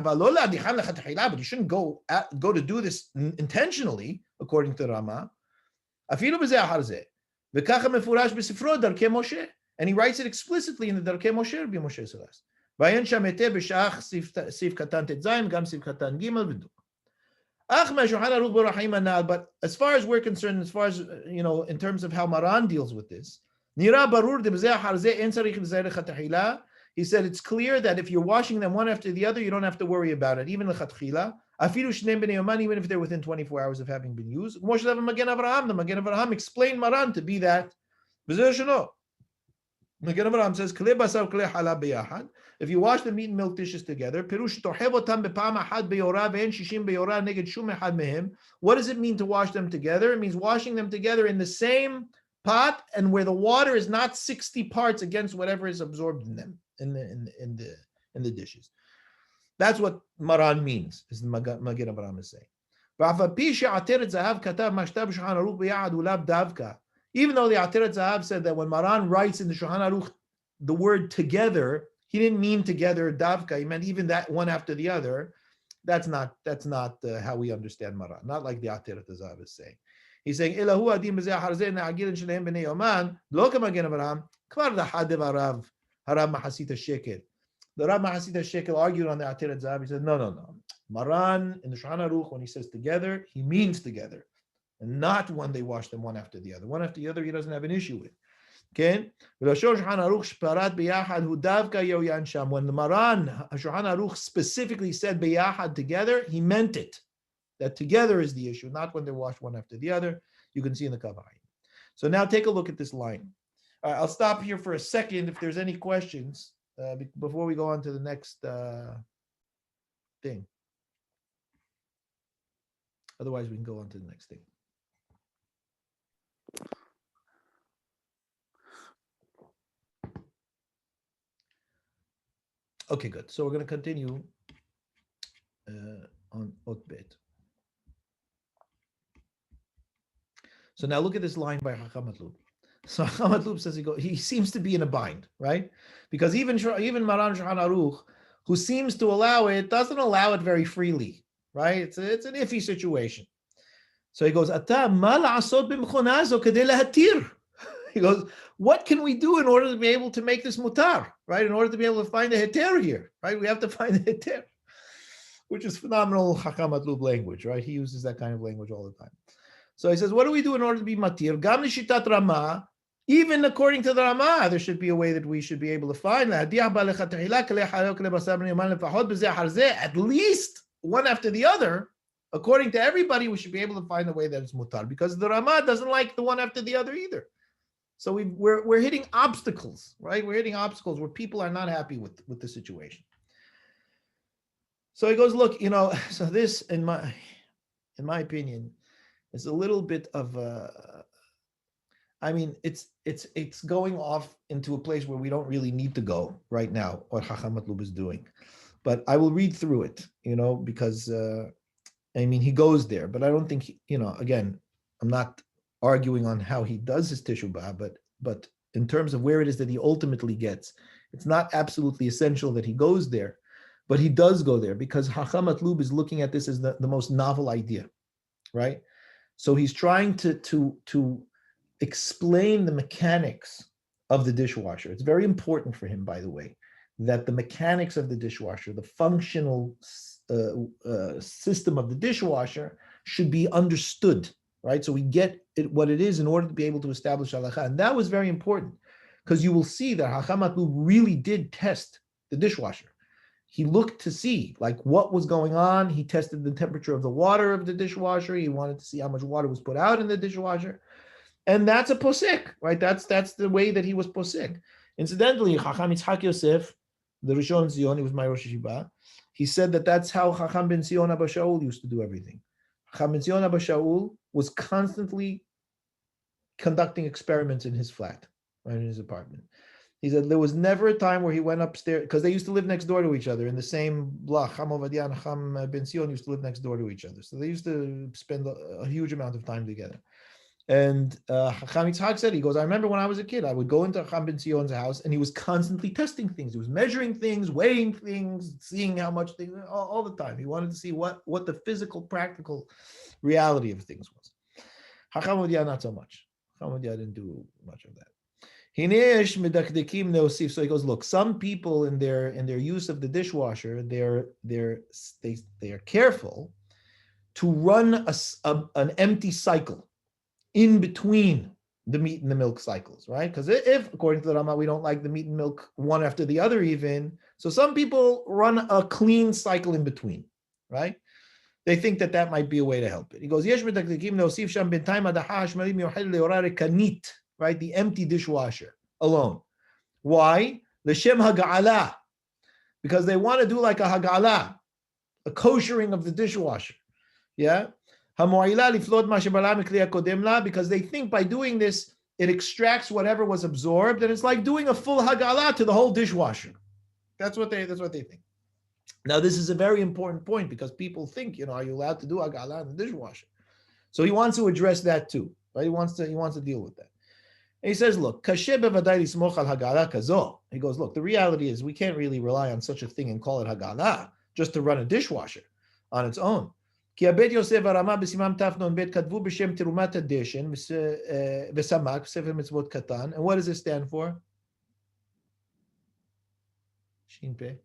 but you shouldn't go to do this intentionally. according to Rama. Afilu b'zeh achar zeh. V'kacha mefurash b'sifro darkei Moshe. And he writes it explicitly in the Darkei Moshe, Rabbi Moshe says. V'ayin sham eteh b'shach sif katan tet zayin, gam sif katan gimel v'du. But as far as we're concerned, as far as, in terms of how Maran deals with this, he said it's clear that if you're washing them one after the other, you don't have to worry about it, even lechatchila, even if they're within 24 hours of having been used. The Magen Avraham explained Maran to be that. Magen Avraham says, if you wash the meat and milk dishes together, what does it mean to wash them together? It means washing them together in the same pot and where the water is not 60 parts against whatever is absorbed in them, in the dishes. That's what Maran means, is the Magen Avraham is saying. Even though the Ateret Zahav said that when Maran writes in the Shulchan Aruch the word together, he didn't mean together davka. He meant even that one after the other. That's not how we understand Maran. Not like the Ateret Zahav is saying. He's saying Elahu adim b'zeh harzeh na'agilin shleim b'nei yoman lo k'magen Avraham kvar lahadev harav mahasita shekel. The Rav Mahasita shekel argued on the Ateret Zahav. He said no. Maran in the Shulchan Aruch when he says together, he means together, and not when they wash them one after the other. One after the other, he doesn't have an issue with. Okay? When the Maran, Shulchan Aruch specifically said biyahad together, he meant it. That together is the issue, not when they're washed one after the other. You can see in the Kavai. So now take a look at this line. I'll stop here for a second if there's any questions before we go on to the next thing. Otherwise, we can go on to the next thing. Okay, good. So we're going to continue on Ot Bet. So now look at this line by Matloub. So Matloub says he seems to be in a bind, right? Because even Maran Shulchan Aruch, who seems to allow it, doesn't allow it very freely, right? It's an iffy situation. So he goes, Ata ma la'asot b'mechona zo kedei lehatir. He goes, what can we do in order to be able to make this mutar, right? In order to be able to find a heter here, right? We have to find a heter, which is phenomenal Chacham Matloub language, right? He uses that kind of language all the time. So he says, what do we do in order to be matir? Gam l'shitat Rama, even according to the Rama, there should be a way that we should be able to find at least one after the other. According to everybody, we should be able to find a way that it's mutar, because the Rama doesn't like the one after the other either. So we're hitting obstacles, right? We're hitting obstacles where people are not happy with the situation. So he goes, look, so this, in my opinion, is a little bit of it's going off into a place where we don't really need to go right now, what Chacham Matloub is doing. But I will read through it, because he goes there, but I don't think, again, I'm not arguing on how he does his teshubah, but in terms of where it is that he ultimately gets, it's not absolutely essential that he goes there, but he does go there because Chacham Matloub is looking at this as the most novel idea, right? So he's trying to explain the mechanics of the dishwasher. It's very important for him, by the way, that the mechanics of the dishwasher, the functional system of the dishwasher should be understood, right? So we get what it is in order to be able to establish halacha. And that was very important because you will see that Chacham Matloub really did test the dishwasher. He looked to see what was going on. He tested the temperature of the water of the dishwasher. He wanted to see how much water was put out in the dishwasher. And that's a posek, right? That's the way that he was posek. Incidentally, Chacham Yitzhak Yosef, the Rishon Zion, he was my Rosh Yeshiva, he said that that's how Chacham ben Zion Abba Shaul used to do everything. Chacham ben Zion Abba Shaul was constantly conducting experiments in his flat, right, in his apartment. He said there was never a time where he went upstairs, because they used to live next door to each other in the same block. Chacham Ovadia and Chacham ben Zion used to live next door to each other. So they used to spend a huge amount of time together. And Chacham Yitzhak said, he goes, I remember when I was a kid, I would go into Chacham ben Zion's house and he was constantly testing things. He was measuring things, weighing things, seeing how much things, all the time. He wanted to see what the physical, practical reality of things was. Chacham Ovadia not so much. Chacham Ovadia didn't do much of that. Hinesh medakdekim neosif. So he goes, look, some people in their use of the dishwasher, they are careful to run an empty cycle in between the meat and the milk cycles, right? Because if, according to the Rama, we don't like the meat and milk one after the other even, so some people run a clean cycle in between, right? They think that might be a way to help it. He goes, Yesh medakdekim neosif sham b'intayim adaha shmalim yochel leorare kanit. Right, the empty dishwasher alone. Why? L'shem haga'ala, because they want to do like a haga'ala, a koshering of the dishwasher. Yeah, because they think by doing this it extracts whatever was absorbed, and it's like doing a full haga'ala to the whole dishwasher. That's what they think. Now this is a very important point because people think, are you allowed to do haga'ala in the dishwasher? So he wants to address that too. Right? He wants to deal with that. And he says, look, he goes, look, the reality is we can't really rely on such a thing and call it hagala just to run a dishwasher on its own. And what does it stand for? Shin Pei.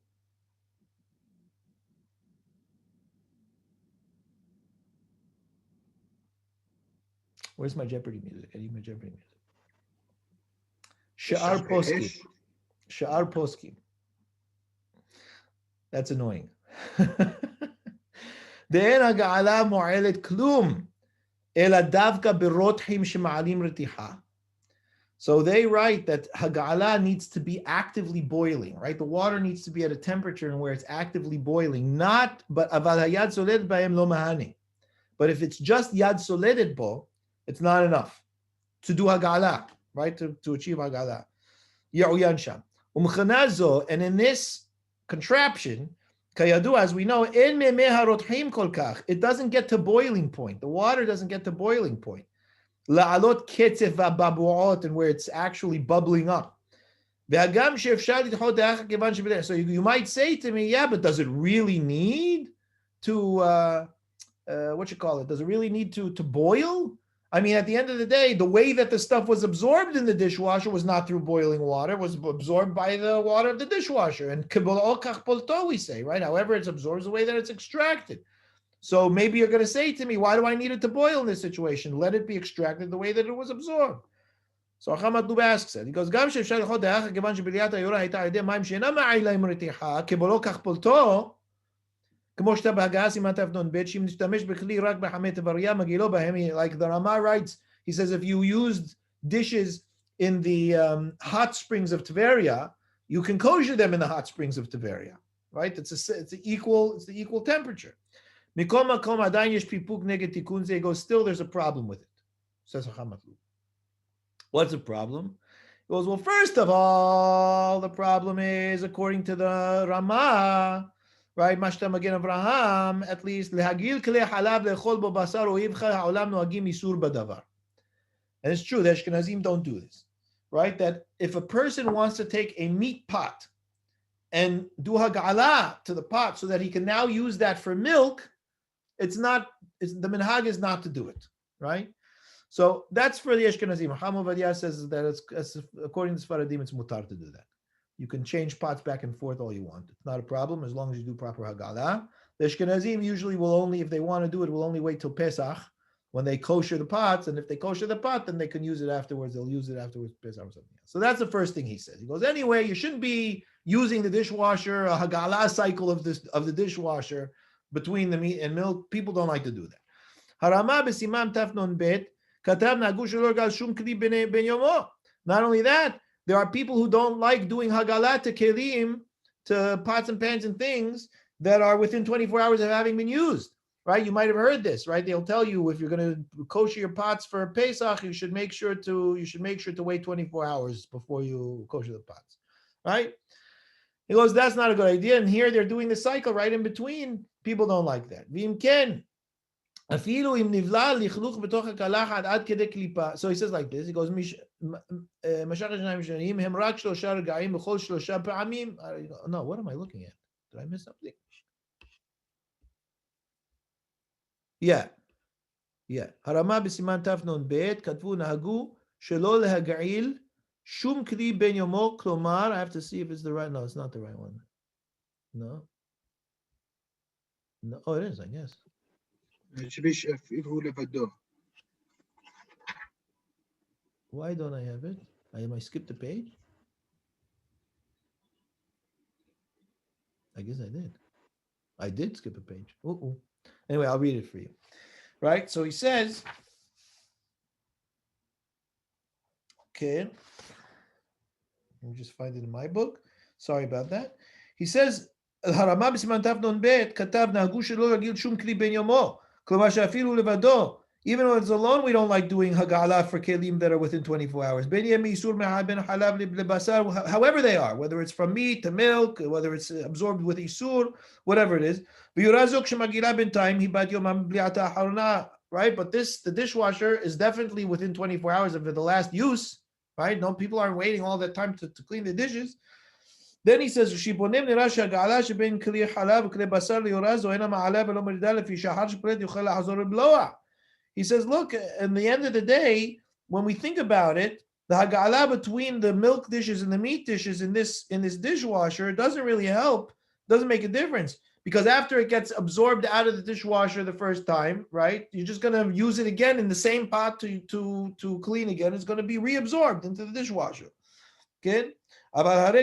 Where's my Jeopardy music? I need my Jeopardy music. Sha'ar Poskim. Sha'ar Poskim. That's annoying. De'en haga'ala mo'elet klum ela davka berotchim shema'alim retiha. So they write that haga'ala needs to be actively boiling, right? The water needs to be at a temperature where it's actively boiling, but aval hayad soledet b'hem lo mahane. But if it's just yad soledet bo, it's not enough to do haga'ala. Right, to achieve hagala. And in this contraption, kayadu, as we know, it doesn't get to boiling point. The water doesn't get to boiling point. And where it's actually bubbling up. So you might say to me, yeah, but does it really need to, Does it really need to boil? I mean, at the end of the day, the way that the stuff was absorbed in the dishwasher was not through boiling water, it was absorbed by the water of the dishwasher. And we say, right? However, it's absorbed the way that it's extracted. So maybe you're going to say to me, why do I need it to boil in this situation? Let it be extracted the way that it was absorbed. So Matloub asks it. He goes, like the Rama writes, he says, if you used dishes in the hot springs of Tveria, you can kosher them in the hot springs of Tveria, right? It's the equal temperature. He goes, still there's a problem with it, says Matloub. What's the problem? He goes, well, first of all, the problem is, according to the Rama, right, Mashta Magen Avraham, at least, lehagil kle halav lechol bo basar oivcha ha'olam noagim isur badavar. And it's true, the Ashkenazim don't do this, right? That if a person wants to take a meat pot and do hagala to the pot so that he can now use that for milk, the minhag is not to do it, right? So that's for the Ashkenazim. Chacham Ovadia says that it's according to Sephardim, it's mutar to do that. You can change pots back and forth all you want. It's not a problem as long as you do proper hagala. The Ashkenazim usually will only, if they want to do it, will only wait till Pesach when they kosher the pots. And if they kosher the pot, then they can use it afterwards. They'll use it afterwards, Pesach or something else. So that's the first thing he says. He goes, anyway, you shouldn't be using the dishwasher, a hagala cycle of the dishwasher between the meat and milk. People don't like to do that. Harama b'simam tafnon bet katav nagu shelo gal shum kli ben yomo. Not only that, there are people who don't like doing hagala to kelim, to pots and pans and things that are within 24 hours of having been used, right? You might have heard this, right? They'll tell you if you're going to kosher your pots for Pesach, you should make sure to wait 24 hours before you kosher the pots, right? He goes, that's not a good idea. And here they're doing the cycle right in between. People don't like that. V'im ken. So he says like this. He goes, no, what am I looking at? Did I miss something? Yeah. Yeah. הרמה בסימן תנ"ב כתבו נהגו שלא להגעיל שום כלי בין יומו, כלומר, I have to see if it's the right, no, it's not the right one. No. No, oh, it is, I guess. שיפעילו לבדו. Why don't I have it? I skipped the page? I guess I did. I did skip a page. Anyway, I'll read it for you. Right? So he says, okay. Let me just find it in my book. Sorry about that. He says, הרמה בסימן תנ"ב כתב נהגו שלא להגעיל שום כלי בין יומו, כלומר שאפילו לבדו. Even though it's alone, we don't like doing hagala for kelim that are within 24 hours. However they are, whether it's from meat to milk, whether it's absorbed with isur, whatever it is. Right? But the dishwasher is definitely within 24 hours of the last use. Right? No, people aren't waiting all that time to clean the dishes. Then he says, he says, look, in the end of the day, when we think about it, the hagala between the milk dishes and the meat dishes in this dishwasher doesn't really help, doesn't make a difference. Because after it gets absorbed out of the dishwasher the first time, right, you're just going to use it again in the same pot to clean again. It's going to be reabsorbed into the dishwasher. Okay? But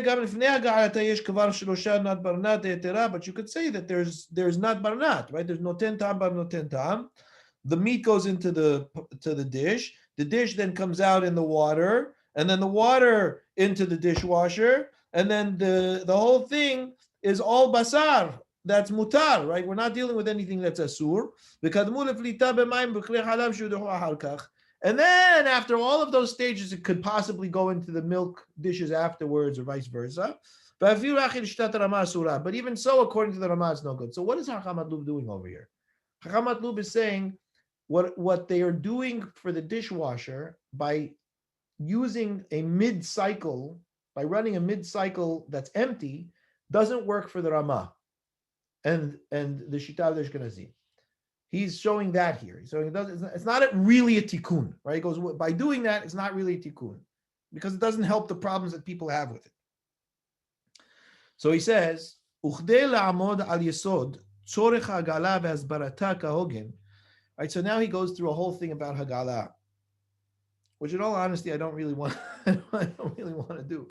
you could say that there's not barnat, right? There's no ten tam, but no ten tam. The meat goes into the dish. The dish then comes out in the water, and then the water into the dishwasher, and then the whole thing is all basar. That's mutar, right? We're not dealing with anything that's asur. And then after all of those stages, it could possibly go into the milk dishes afterwards, or vice versa. But even so, according to the Ramah, it's no good. So what is Hacham Matloub doing over here? Hacham Matloub is saying what they are doing for the dishwasher by using a mid-cycle, by running a mid-cycle that's empty, doesn't work for the Ramah and the Shita of the Ashkenazim. He's showing that here. So it's not really a tikkun, right? He goes, by doing that, it's not really a tikkun because it doesn't help the problems that people have with it. So he says, Uchdei la'amod al yesod tzorech hagala ve'asbarata kahogen. Right, so now he goes through a whole thing about hagala, which in all honesty, I don't really want to do,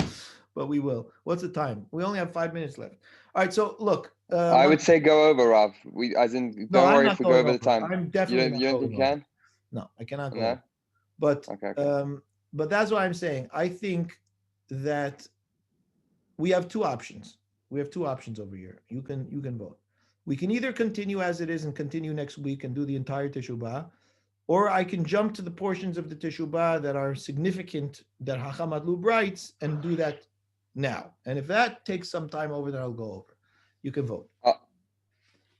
but we will. What's the time? We only have 5 minutes left. All right, so look. I would say go over, Rav. Don't worry if we go over the time. I'm definitely you don't think you can? No, I cannot go. No? But okay. But that's what I'm saying. I think that we have two options. We have two options over here. You can vote. We can either continue as it is and continue next week and do the entire Teshubah, or I can jump to the portions of the Teshubah that are significant that Hacham Matloub writes and do that now. And if that takes some time over, then I'll go over. You can vote.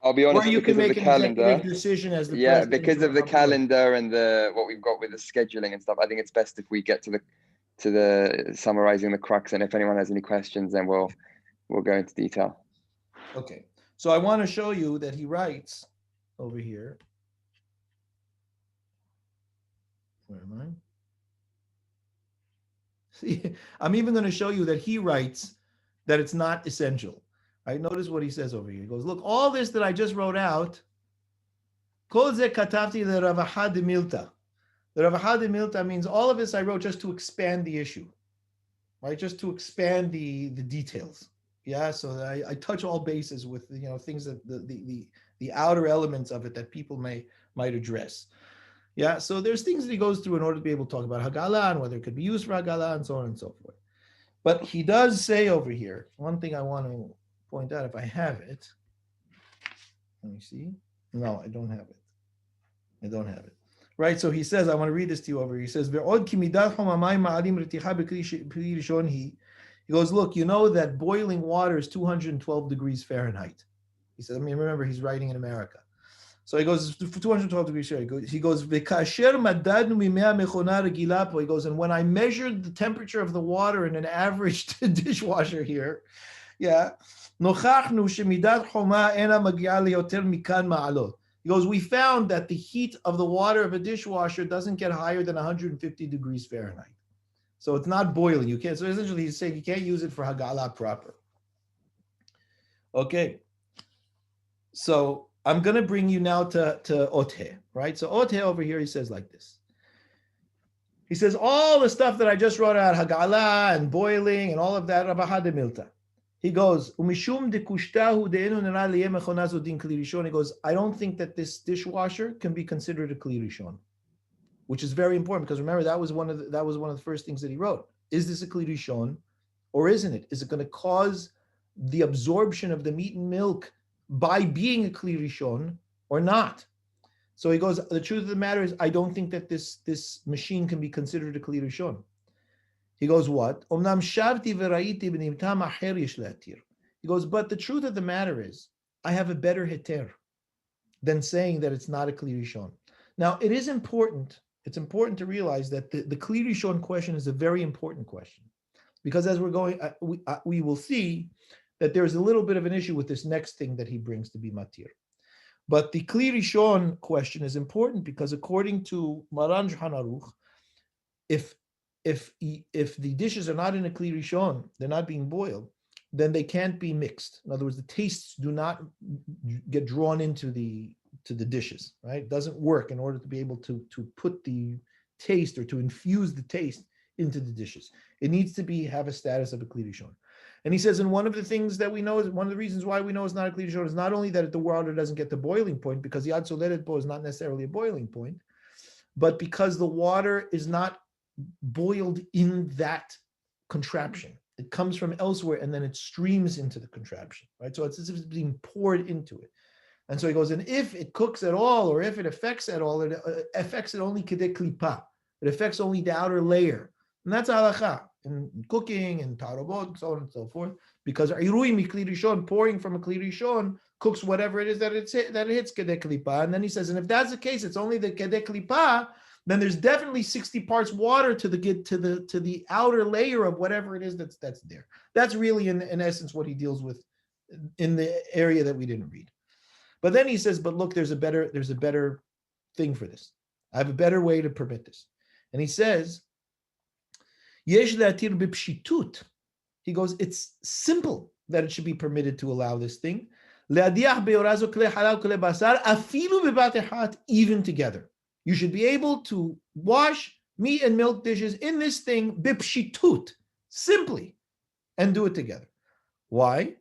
I'll be honest, or you because can make of the an calendar. executive decision as the president. Because of the calendar and what we've got with the scheduling and stuff. I think it's best if we get to the summarizing the crux, and if anyone has any questions, then we'll go into detail. Okay. So I want to show you that he writes over here. Where am I? See, I'm even going to show you that he writes that it's not essential. Right? Notice what he says over here. He goes, look, all this that I just wrote out, Kol ze katavti leRavaha de Milta. The Ravaha de Milta means all of this I wrote just to expand the issue, right? Just to expand the details. Yeah, so I touch all bases with things that the outer elements of it that people might address. Yeah, so there's things that he goes through in order to be able to talk about Hagala and whether it could be used for Hagala and so on and so forth. But he does say over here, one thing I want to point out, if I have it, let me see. No, I don't have it. I don't have it. Right, so he says, I want to read this to you over here. He says, he goes, look, you know that boiling water is 212 degrees Fahrenheit. He says, I mean, remember, he's writing in America. So he goes, 212 degrees Fahrenheit. He goes, he goes, and when I measured the temperature of the water in an average dishwasher here, yeah, He goes, we found that the heat of the water of a dishwasher doesn't get higher than 150 degrees Fahrenheit. So it's not boiling. You can't. So essentially, he's saying you can't use it for hagala proper. Okay. So I'm going to bring you now to Othe, right? So Othe over here, he says like this. He says, all the stuff that I just wrote out, hagala and boiling and all of that, he goes, he goes, I don't think that this dishwasher can be considered a kli rishon, which is very important because remember that was one of the first things that he wrote. Is this a kli rishon or isn't it? Is it going to cause the absorption of the meat and milk by being a kli rishon or not? So he goes, the truth of the matter is I don't think that this machine can be considered a kli rishon. He goes, what? He goes, but the truth of the matter is, I have a better heter than saying that it's not a kli rishon. Now, it is important. It's important to realize that the kli rishon question is a very important question, because as we're going, we will see that there's a little bit of an issue with this next thing that he brings to be matir. But the kli rishon question is important because according to Maran Shulchan Aruch, if the dishes are not in a kli rishon, they're not being boiled, then they can't be mixed. In other words, the tastes do not get drawn into the dishes, right? It doesn't work in order to be able to put the taste or to infuse the taste into the dishes. It needs to have a status of a kli rishon. And he says, and one of the things that we know is one of the reasons why we know it's not a kli rishon is not only that the water doesn't get the boiling point, because the yad soledet po is not necessarily a boiling point, but because the water is not boiled in that contraption. It comes from elsewhere and then it streams into the contraption, right? So it's as if it's being poured into it. And so he goes, and if it cooks at all, or if it affects at all, it affects it only kedei klipa. It affects only the outer layer. And that's halacha in cooking and tarobot and so on and so forth. Because irui mi kli rishon, pouring from a kli rishon, cooks whatever it is that it hits kedei klipa. And then he says, and if that's the case, it's only the kedei klipa, then there's definitely 60 parts water to the outer layer of whatever it is that's there. That's really in essence what he deals with in the area that we didn't read. But then he says, but look, there's a better thing for this. I have a better way to permit this. And he says, Yesh le'atir b'pshitut. He goes, it's simple that it should be permitted to allow this thing. Le'adiach be'orazo kle halal kle basar afilu bebat echat, even together. You should be able to wash meat and milk dishes in this thing, bipshitut, simply, and do it together. Why?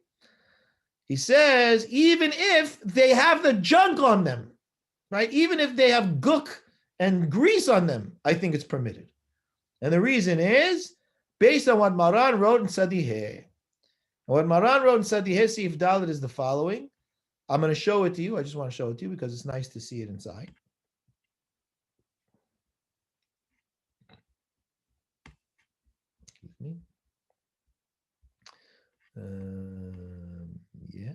He says, even if they have the junk on them, right? Even if they have guk and grease on them, I think it's permitted. And the reason is based on what Maran wrote in Sadiheh. What Maran wrote in Sadiheh Sif Dalet is the following. I'm going to show it to you. I just want to show it to you because it's nice to see it inside. Yeah.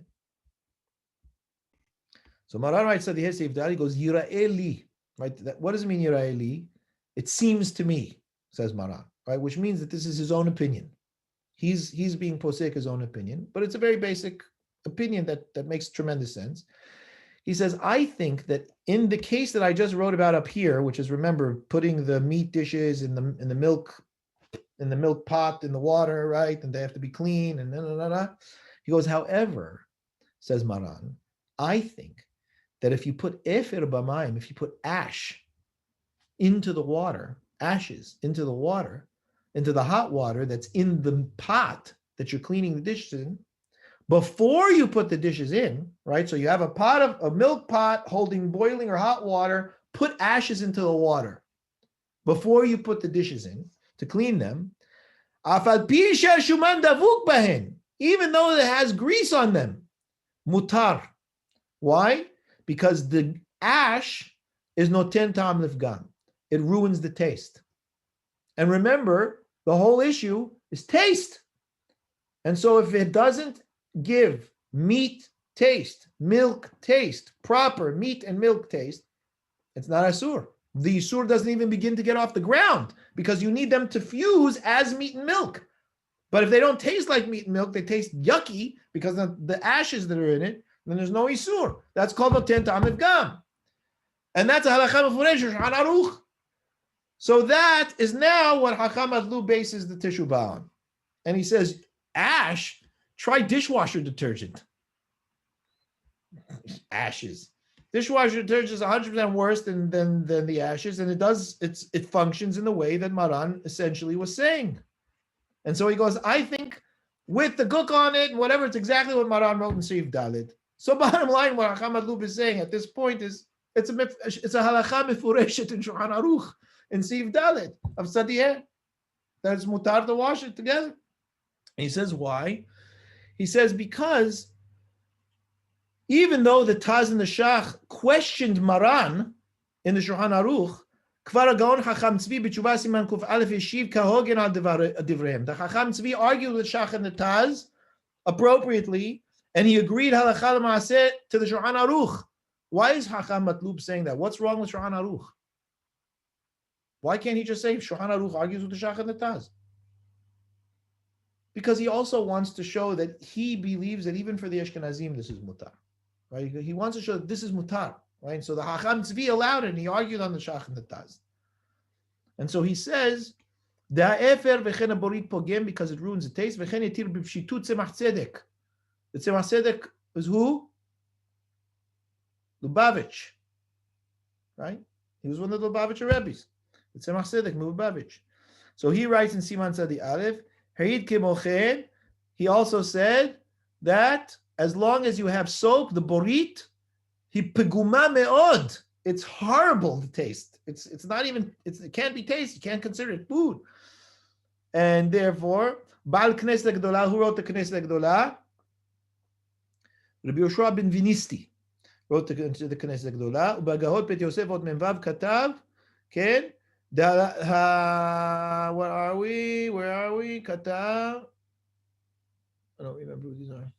So Maran writes that he goes Yira'eli, right? What does it mean Yira'eli? It seems to me, says Maran, right? Which means that this is his own opinion. He's being posek his own opinion, but it's a very basic opinion that makes tremendous sense. He says, I think that in the case that I just wrote about up here, which is, remember, putting the meat dishes in the milk pot in the water, right? And they have to be clean and He goes, however, says Maran, I think that if you put efer b'mayim, if you put ash into the water, ashes into the water, into the hot water that's in the pot that you're cleaning the dishes in, before you put the dishes in, right? So you have a milk pot holding boiling or hot water, put ashes into the water before you put the dishes in to clean them, even though it has grease on them, mutar. Why? Because the ash is noten ta'am lifgan. It ruins the taste. And remember, the whole issue is taste. And so if it doesn't give meat taste, milk taste, proper meat and milk taste, it's not asur. The Yisur doesn't even begin to get off the ground because you need them to fuse as meat and milk. But if they don't taste like meat and milk, they taste yucky because of the ashes that are in it, then there's no isur. That's called noten ta'am nefgam. And that's a halacha mefuresh Shulchan Aruch. So that is now what Hacham Matloub bases the Teshubot on. And he says, ash, try dishwasher detergent. Ashes. Dishwasher detergent is 100% worse than the ashes, and it functions in the way that Maran essentially was saying. And so he goes, I think with the gook on it and whatever, it's exactly what Maran wrote in Seif Dalit. So bottom line, what Hacham Matloub is saying at this point is it's a halacha mefureshet in Shulchan Aruch in Seif Dalit of Sadiyeh that it's mutar to wash it together. And he says why? He says because even though the Taz and the Shach questioned Maran in the Shulchan Aruch, Kvar Gaon Chacham Tzvi b'tshuva siman kuf aleph yeshiv kahogen al divreim. The Chacham Tzvi argued with Shach and the Taz appropriately, and he agreed halacha l'maaseh to the Shulchan Aruch. Why is Chacham Matloub saying that? What's wrong with Shulchan Aruch? Why can't he just say Shulchan Aruch argues with the Shach and the Taz? Because he also wants to show that he believes that even for the Ashkenazim this is mutar. Right? He wants to show that this is mutar, right? So the Chacham Tzvi allowed it, and he argued on the Shach and the Taz. And so he says, "Da'efer v'chen aborit pogem," because it ruins the taste. V'chen yetir b'pshitut tzemach tzedek. The tzemach tzedek is who? Lubavitch, right? He was one of the Lubavitcher Rebbes. The tzemach tzedek, Lubavitch. So he writes in Siman Tzadi Aleph, Harid kemochen. He also said that as long as you have soap, the borit, he peguma meod. It's horrible to taste. It's not even, it can't be tasted. You can't consider it food. And therefore, Baal Knesset Gdolah, who wrote the Knesset Gdolah? Rabbi Yoshua ben Vinisti wrote the Knesset Gdolah. Ubagahot Bet Yosef Ot Memvav Katav, Ken, where are we? Katav. I don't remember who these are.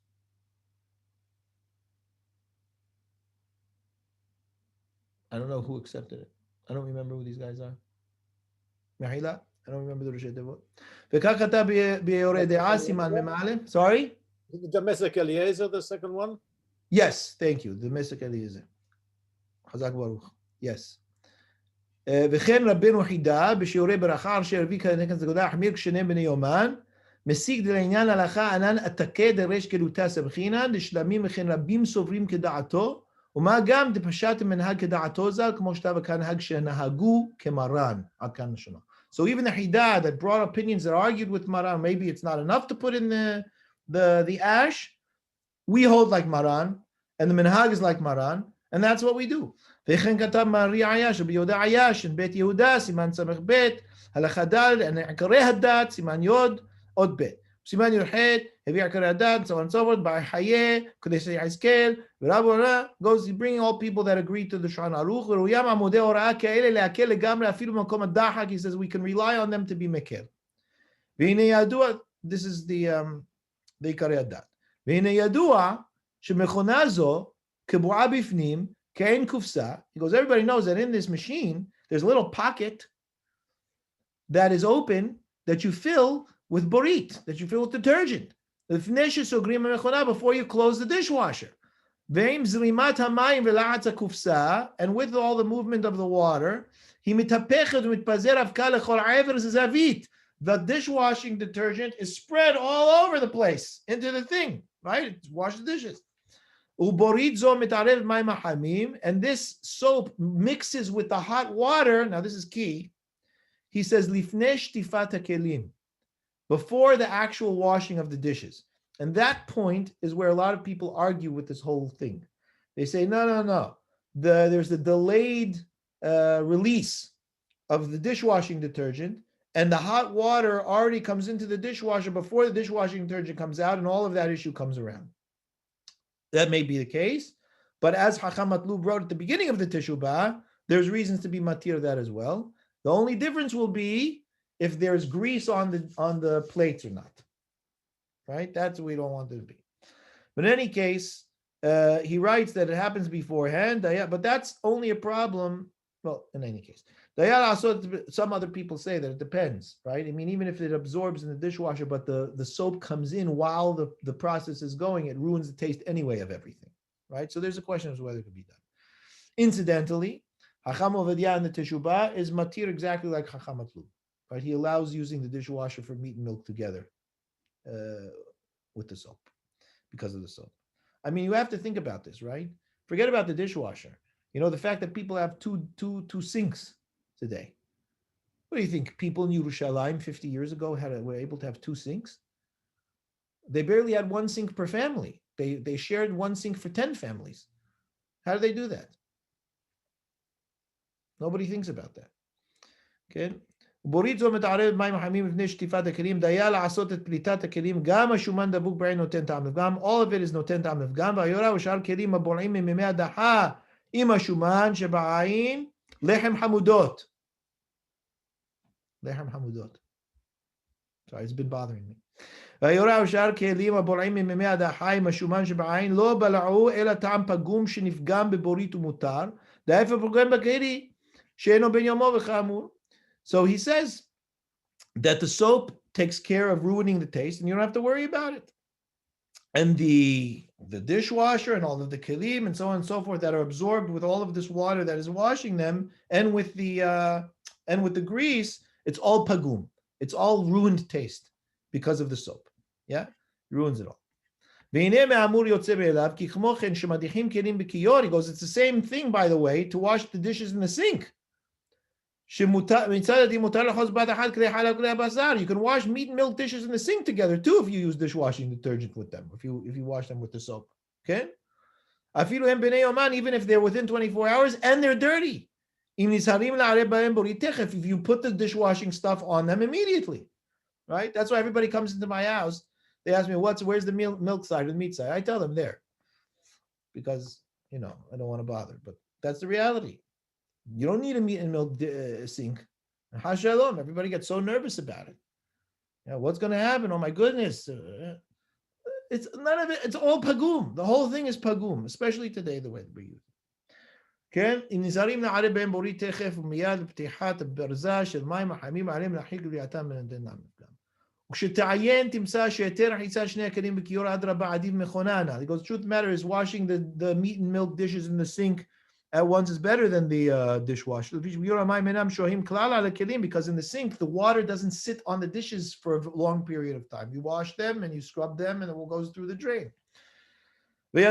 I don't know who accepted it. I don't remember who these guys are. Mehila? I don't remember the Rosh Devot. Sorry? The Mesek Eliezer, the second one? Yes, thank you. The Mesek Eliezer. Chazak Baruch. Yes. וכן רבנו חידה בשיעורי ברכה אשר הביא כנגד זגודה החמיר כשניהם בני יומן משיג לעניין הלכה ענן עתקה דרש כלותה סבחינן דשלמים וכן רבים סוברים כדעתו ומה גם דפשט מנהג כדעתו ז"ל כמו שתב הכנהג שנהגו כמרן עד כאן לשונו. So even the Hidah that brought opinions that argued with Maran, maybe it's not enough to put in the ash, we hold like Maran and the Minhag is like Maran, and that's what we do. וכן כתב מרי עייש, רבי יהודה עייש, בית יהודה, סימן סמך בית, הלכה ד', עיקרי הדת, סימן יוד, עוד בית. סימן י"ח, הביא עיקרי הדת, so on and so forth, בחיי, קודש יחזקאל, ורב הורא, goes, he bringing all people that agree to the Shulchan Aruch, וראויים עמודי הוראה כאלה להקל לגמרי, אפילו במקום הדחק, he says we can rely on them to be מקל. והנה ידוע, this is the עיקרי הדת. והנה ידוע, שמכונה זו, כבועה בפנים, Kain kufsa. He goes, everybody knows that in this machine, there's a little pocket that is open that you fill with borit, that you fill with detergent. Before you close the dishwasher. And with all the movement of the water, the dishwashing detergent is spread all over the place into the thing, right? Wash the dishes. And this soap mixes with the hot water. Now this is key. He says before the actual washing of the dishes. And that point is where a lot of people argue with this whole thing. They say, no. There's the delayed release of the dishwashing detergent, and the hot water already comes into the dishwasher before the dishwashing detergent comes out, and all of that issue comes around. That may be the case, but as Chacham Matloub wrote at the beginning of the Teshubot, there's reasons to be matir of that as well. The only difference will be if there's grease on the plates or not. Right? That's what we don't want it to be. But in any case, he writes that it happens beforehand, but that's only a problem. Well, in any case, some other people say that it depends, right? I mean, even if it absorbs in the dishwasher, but the soap comes in while the process is going, it ruins the taste anyway of everything. right? So there's a question as to whether it could be done. Incidentally, Hacham Ovadia in the Teshubot is matir exactly like Hacham Matloub, right? He allows using the dishwasher for meat and milk together with the soap because of the soap. I mean, you have to think about this, right? Forget about the dishwasher. You know, the fact that people have two sinks today. What do you think? People in Yerushalayim 50 years ago were able to have two sinks? They barely had one sink per family. They shared one sink for 10 families. How do they do that? Nobody thinks about that. Okay? בוריד מתערב מים החמים לפני שטיפת הכלים, דיה לעשות את פליטת הכלים, גם השומן דבוק בעין נותן טעם לפגם, all of it is נותן טעם לפגם, והיורה ושאר כלים הבולעים ממימי הדחה עם השומן שבעין, לחם חמודות. לחם חמודות. Sorry, it's been bothering me. והיורה ושאר כלים הבולעים ממימי הדחה עם השומן שבעין, לא בלעו אלא טעם פגום שנפגם בבורית ומותר, דאיפה פוגם בכלי, שאינו בן יומו וכאמור. So he says that the soap takes care of ruining the taste and you don't have to worry about it. And the dishwasher and all of the kelim and so on and so forth that are absorbed with all of this water that is washing them and with the grease, it's all pagum. It's all ruined taste because of the soap. Yeah? It ruins it all. He goes, it's the same thing, by the way, to wash the dishes in the sink. You can wash meat and milk dishes in the sink together too if you use dishwashing detergent with them, if you wash them with the soap. Okay? Even if they're within 24 hours and they're dirty. If you put the dishwashing stuff on them immediately. Right? That's why everybody comes into my house. They ask me, where's the milk side or the meat side? I tell them there. Because, I don't want to bother. But that's the reality. You don't need a meat and milk sink. Hashalom, everybody gets so nervous about it. What's going to happen? Oh my goodness. It's none of it. It's all pagum. The whole thing is pagum, especially today, the way that we use it. He goes, the truth of the matter is washing the meat and milk dishes in the sink at once is better than the dishwasher. Because in the sink, the water doesn't sit on the dishes for a long period of time. You wash them and you scrub them and it goes through the drain. The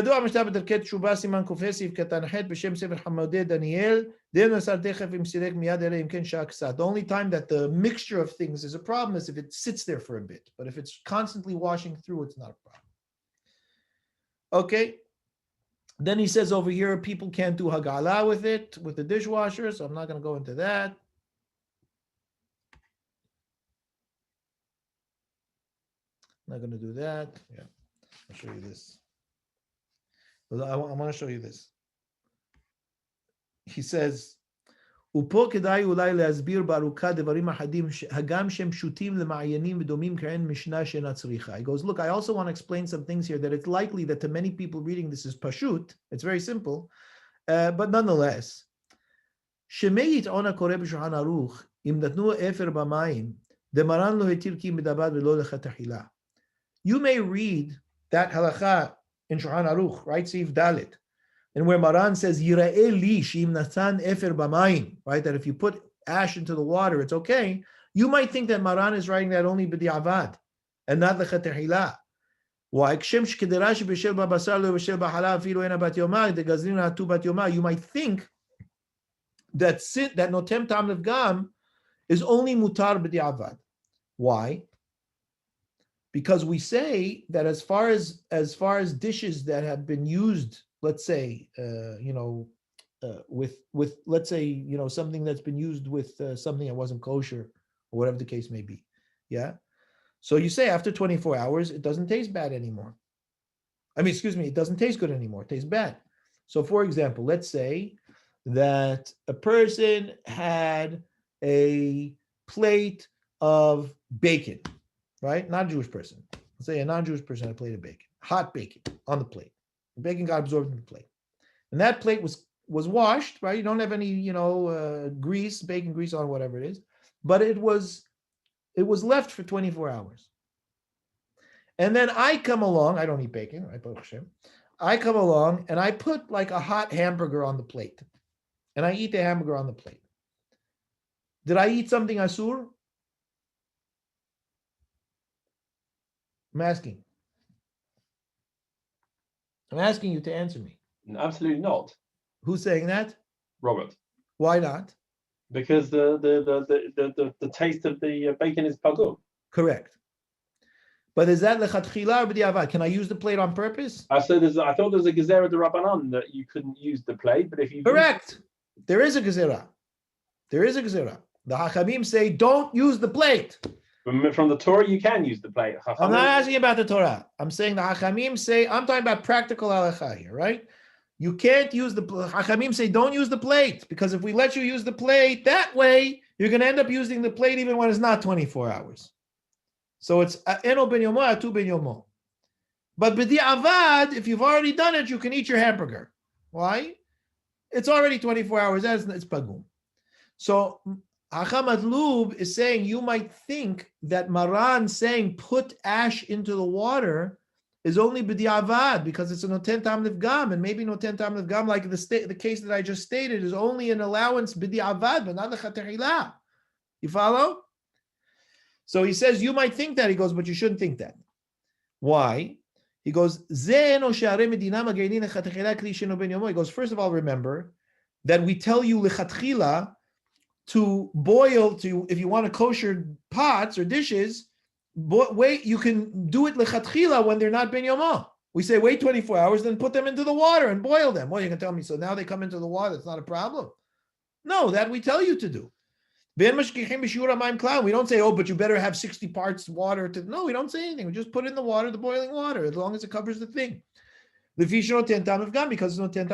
only time that the mixture of things is a problem is if it sits there for a bit. But if it's constantly washing through, it's not a problem. Okay. Then he says over here, people can't do hagala with it, with the dishwasher, so I'm not going to go into that. I'm not going to do that. Yeah, I'll show you this. I want to show you this. He says, ופה כדאי אולי להסביר בארוכה דברים אחדים הגם שהם פשוטים למעיינים ודומים כעין משנה שאינה צריכה. He goes, look, I also want to explain some things here that it's likely that to many people reading this is pashut. It's very simple, but nonetheless, שמי יטעון הקורא בשולחן ערוך אם נתנו אפר במים דמרן לא התיר כי מדבר ולא לכתחילה. You may read that halacha in Shulchan Aruch, right? Seif Dalit. And where Maran says, Yira'eh li shim natan efer b'mayim, right? That if you put ash into the water, it's okay. You might think that Maran is writing that only b'di'avad and not l'chatehila. You might think that notem tam levgam is only mutar b'di'avad. Why? Because we say that as far as dishes that have been used, let's say, with let's say, something that's been used with something that wasn't kosher or whatever the case may be, yeah. So you say after 24 hours, it doesn't taste bad anymore. It doesn't taste good anymore. It tastes bad. So, for example, let's say that a person had a plate of bacon. Right? Not a Jewish person. Let's say a non-Jewish person had a plate of bacon, hot bacon on the plate. The bacon got absorbed in the plate. And that plate was washed, right? You don't have any, grease, bacon grease on, whatever it is. But it was left for 24 hours. And then I come along, I don't eat bacon, right? I come along and I put like a hot hamburger on the plate, and I eat the hamburger on the plate. Did I eat something asur? I'm asking. I'm asking you to answer me. Absolutely not, Who's saying that? Robert. Why not? Because the taste of the bacon is pagum. Correct. But is that lechatchila or b'diavad? Can I use the plate on purpose? I thought there's a gezerah de Rabbanan that you couldn't use the plate, but if you Correct. There is a gezerah. There is a gezerah. The Hachamim say don't use the plate. From the Torah, you can use the plate. I'm not asking about the Torah. I'm saying the Hachamim say, I'm talking about practical halacha here, right? You can't use the Hachamim say don't use the plate, because if we let you use the plate that way, you're going to end up using the plate even when it's not 24 hours. So it's eno ben yomo, atu ben yomo. But b'di'avad, if you've already done it, you can eat your hamburger. Why? It's already 24 hours. It's pagum. So Matloub is saying you might think that Maran saying put ash into the water is only b'di'avad because it's a noten tam livgam, and maybe noten tam livgam, like the case that I just stated, is only an allowance b'di'avad, but not lechatechila. You follow? So he says you might think that. He goes, but you shouldn't think that. Why? He goes, he goes, first of all, remember that we tell you lechatchila to boil, if you want to kosher pots or dishes, wait, you can do it lechatchila when they're not ben yomo. We say wait 24 hours, then put them into the water and boil them. Well, you can tell me, so now they come into the water, it's not a problem. No, that we tell you to do. We don't say, oh, but you better have 60 parts water. No, we don't say anything. We just put in the water, the boiling water, as long as it covers the thing. Because it's no ten tam of gam. If it's not ben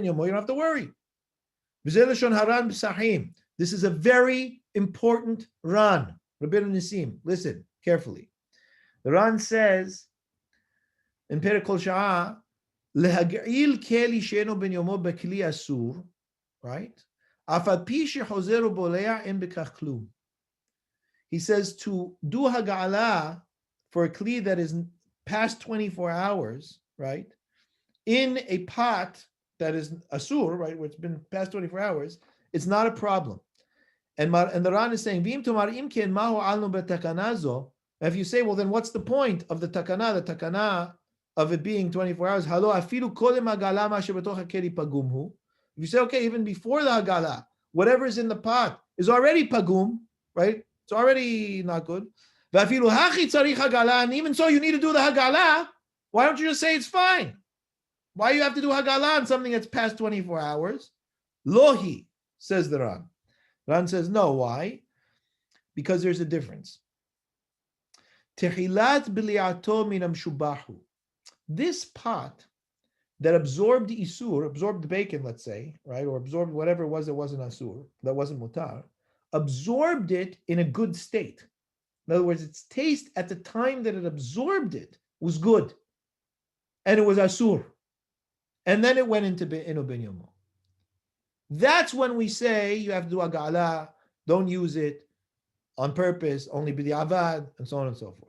yomo, you don't have to worry. This is a very important Ran. Rabbi Nisim, listen carefully. The Ran says in Perek Kol Sha'ah, lehag'il keli she'eno ben yomo bekli asur, right? Afal pi shechozer u'bole'a en bekach klum. He says to do haga'ala for a kli that is past 24 hours, right? In a pot that is asur, right, where it's been past 24 hours, it's not a problem. And the Ran is saying, V'im tomar im ken mahu alnu betakanazo. If you say, well, then what's the point of the takana of it being 24 hours? If you say, okay, even before the hagala, whatever is in the pot is already pagum, right? It's already not good. And even so, you need to do the hagala. Why don't you just say it's fine? Why do you have to do hagala on something that's past 24 hours? Lohi, says the Ran. Ran says, no, why? Because there's a difference. This pot that absorbed the isur, absorbed the bacon, let's say, right, or absorbed whatever it was that wasn't asur, that wasn't mutar, absorbed it in a good state. In other words, its taste at the time that it absorbed it was good, and it was asur, and then it went into eno ben yomo. That's when we say you have to do agala, don't use it on purpose, only b'di'avad, and so on and so forth.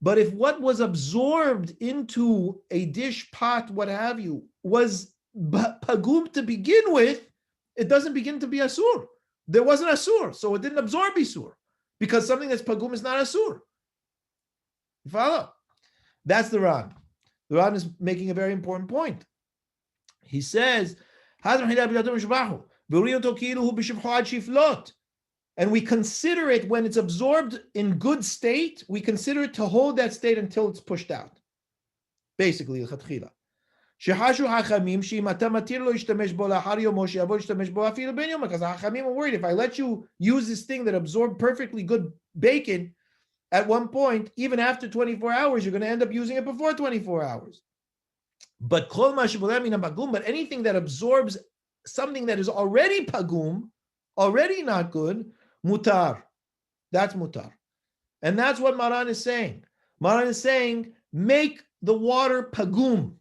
But if what was absorbed into a dish, pot, what have you, was pagum to begin with, it doesn't begin to be asur. There wasn't asur, so it didn't absorb isur, because something that's pagum is not asur. You follow? That's the Ran. The Ran is making a very important point. He says, and we consider it when it's absorbed in good state, we consider it to hold that state until it's pushed out. Basically, because Hachamim are worried, if I let you use this thing that absorbed perfectly good bacon at one point, even after 24 hours, you're going to end up using it before 24 hours. But anything that absorbs something that is already pagum, already not good, mutar. That's mutar. And that's what Maran is saying. Maran is saying, make the water pagum,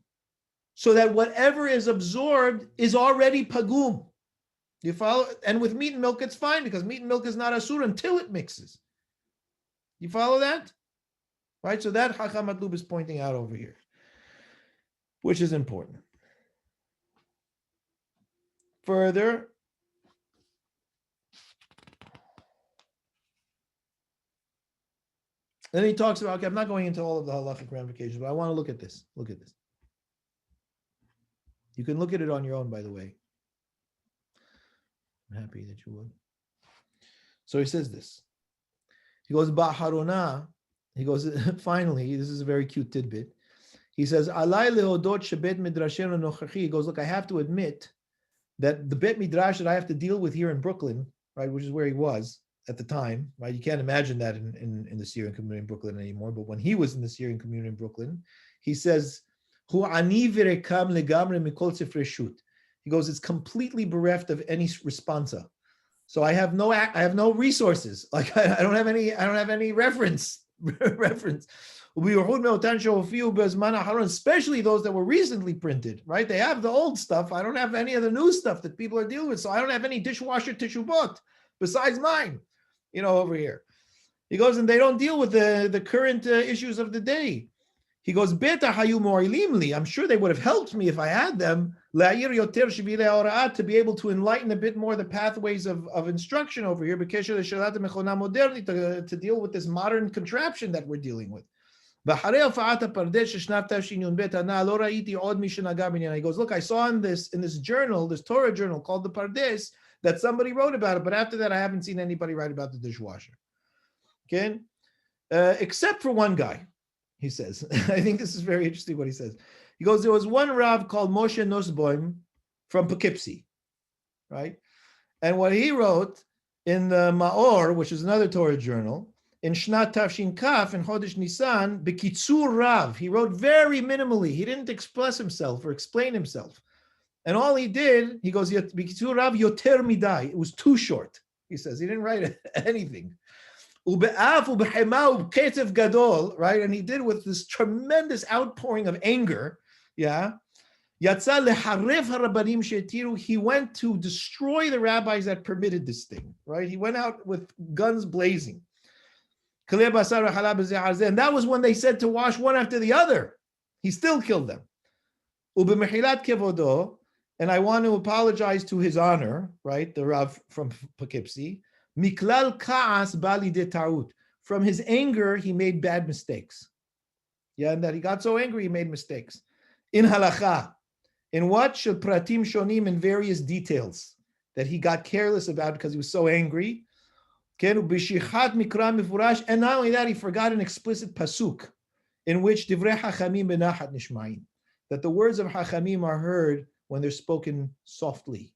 so that whatever is absorbed is already pagum. You follow? And with meat and milk, it's fine because meat and milk is not asur until it mixes. You follow that? Right? So that Chacham Matloub is pointing out over here, which is important. Further, then he talks about, okay, I'm not going into all of the halachic ramifications, but I want to look at this. Look at this. You can look at it on your own, by the way. I'm happy that you would. So he says this. He goes, Ba'harona. He goes, finally, this is a very cute tidbit. He says, Alai lehodot shebet midrashenu nochachi. He goes, look, I have to admit that the Bet Midrash that I have to deal with here in Brooklyn, right, which is where he was at the time, right? You can't imagine that in the Syrian community in Brooklyn anymore. But when he was in the Syrian community in Brooklyn, he says, Hu ani v'rekam legamre mikol sifrei shut. He goes, it's completely bereft of any responsa. So I have no resources. Like I don't have any reference. Especially those that were recently printed, right? They have the old stuff. I don't have any of the new stuff that people are dealing with. So I don't have any dishwasher Teshubot besides mine, over here. He goes, and they don't deal with the current issues of the day. He goes, Beta hayu mo'ilimli. I'm sure they would have helped me if I had them. To be able to enlighten a bit more the pathways of instruction over here, to deal with this modern contraption that we're dealing with. He goes, look, I saw in this journal, this Torah journal called the Pardes, that somebody wrote about it, but after that I haven't seen anybody write about the dishwasher. Okay, except for one guy. He says, I think this is very interesting what he says. He goes, there was one Rav called Moshe Nussbaum from Poughkeepsie, right? And what he wrote in the Maor, which is another Torah journal, in Shnat Tafshin Kaf, in Chodesh Nisan, Bekitzur Rav, he wrote very minimally. He didn't express himself or explain himself. And all he did, he goes, Bekitzur Rav Yoter Midai. It was too short. He says, he didn't write anything. Right? And he did with this tremendous outpouring of anger. Yeah. He went to destroy the rabbis that permitted this thing. Right? He went out with guns blazing. And that was when they said to wash one after the other. He still killed them. And I want to apologize to his honor, right? The Rav from Poughkeepsie. Miklal ka'as bali de ta'ut. From his anger, he made bad mistakes. Yeah, and that he got so angry, he made mistakes. In halacha, in what? Shel pratim shonim, in various details that he got careless about because he was so angry. And not only that, he forgot an explicit pasuk in which divrei hachamim benachat nishmaim, that the words of hachamim are heard when they're spoken softly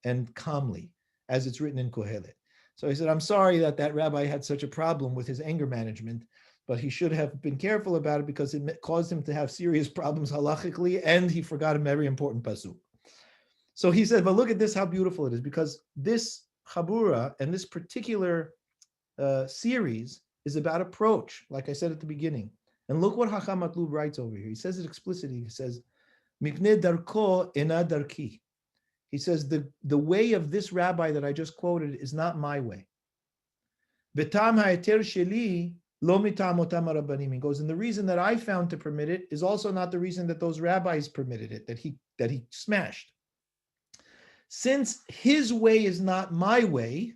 and calmly, as it's written in Kohelet. So he said, I'm sorry that rabbi had such a problem with his anger management, but he should have been careful about it because it caused him to have serious problems halachically, and he forgot a very important pasuk. So he said, but look at this, how beautiful it is, because this chabura and this particular series is about approach, like I said at the beginning. And look what Chacham Matloub writes over here. He says it explicitly. He says, Mipnei darko ena darki. He says, the way of this rabbi that I just quoted is not my way. Betam ha'eter sheli lo mitam otam harabanim. He goes, and the reason that I found to permit it is also not the reason that those rabbis permitted it, that he smashed. Since his way is not my way,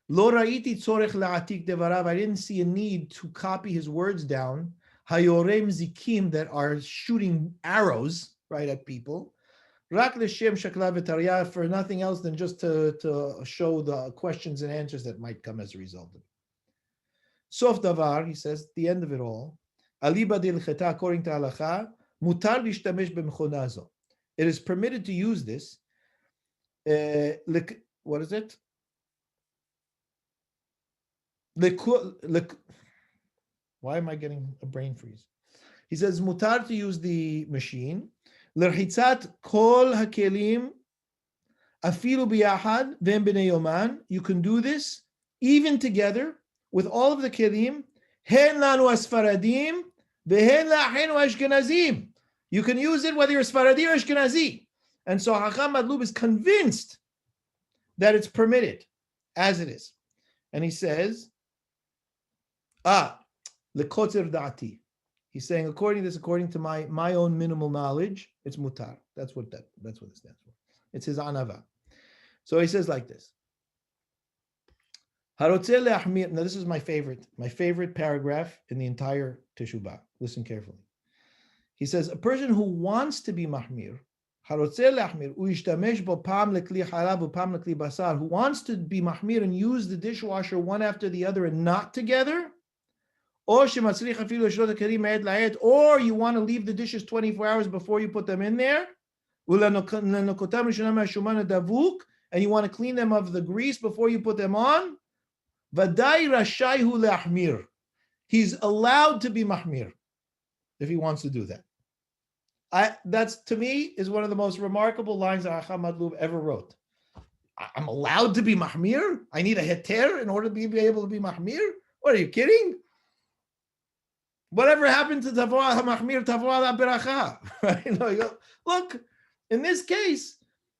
lo ra'iti tzorech la'atik devarav. I didn't see a need to copy his words down. Hayorem zikim, that are shooting arrows right at people. Rak l'shem shakla v'tarya, for nothing else than just to show the questions and answers that might come as a result of it. Sof davar, he says, the end of it all. Aliba d'ilcheta, according to halacha, mutar l'ishtamesh b'mechona zo. It is permitted to use this. What is it? Why am I getting a brain freeze? He says, mutar to use the machine. L'rchitzat kol hakelim afilu biyahad v'em b'nei yoman. You can do this even together with all of the kelim. Hen lanu asfaradim v'hen la'achenu ashkenazim. You can use it whether you're Sephardi or Ashkenazi. And so Chacham Matloub is convinced that it's permitted as it is. And he says, lekotzer da'ati. He's saying, according to my own minimal knowledge, it's mutar. That's what it stands for. It's his anava. So he says like this. Harotzeh le'achmir. Now this is my favorite paragraph in the entire Teshubot. Listen carefully. He says, a person who wants to be mahmir, harotzeh le'achmir, u'yishtamesh bo pam lekli halav u'pam lekli basar, who wants to be mahmir and use the dishwasher one after the other and not together, or you want to leave the dishes 24 hours before you put them in there, and you want to clean them of the grease before you put them on, he's allowed to be mahmir if he wants to do that. That's, to me, is one of the most remarkable lines that Matloub ever wrote. I'm allowed to be mahmir? I need a heter in order to be able to be mahmir? What, are you kidding? Whatever happened to Tavua HaMachmir, Tavua HaBeracha? Right? Look, in this case,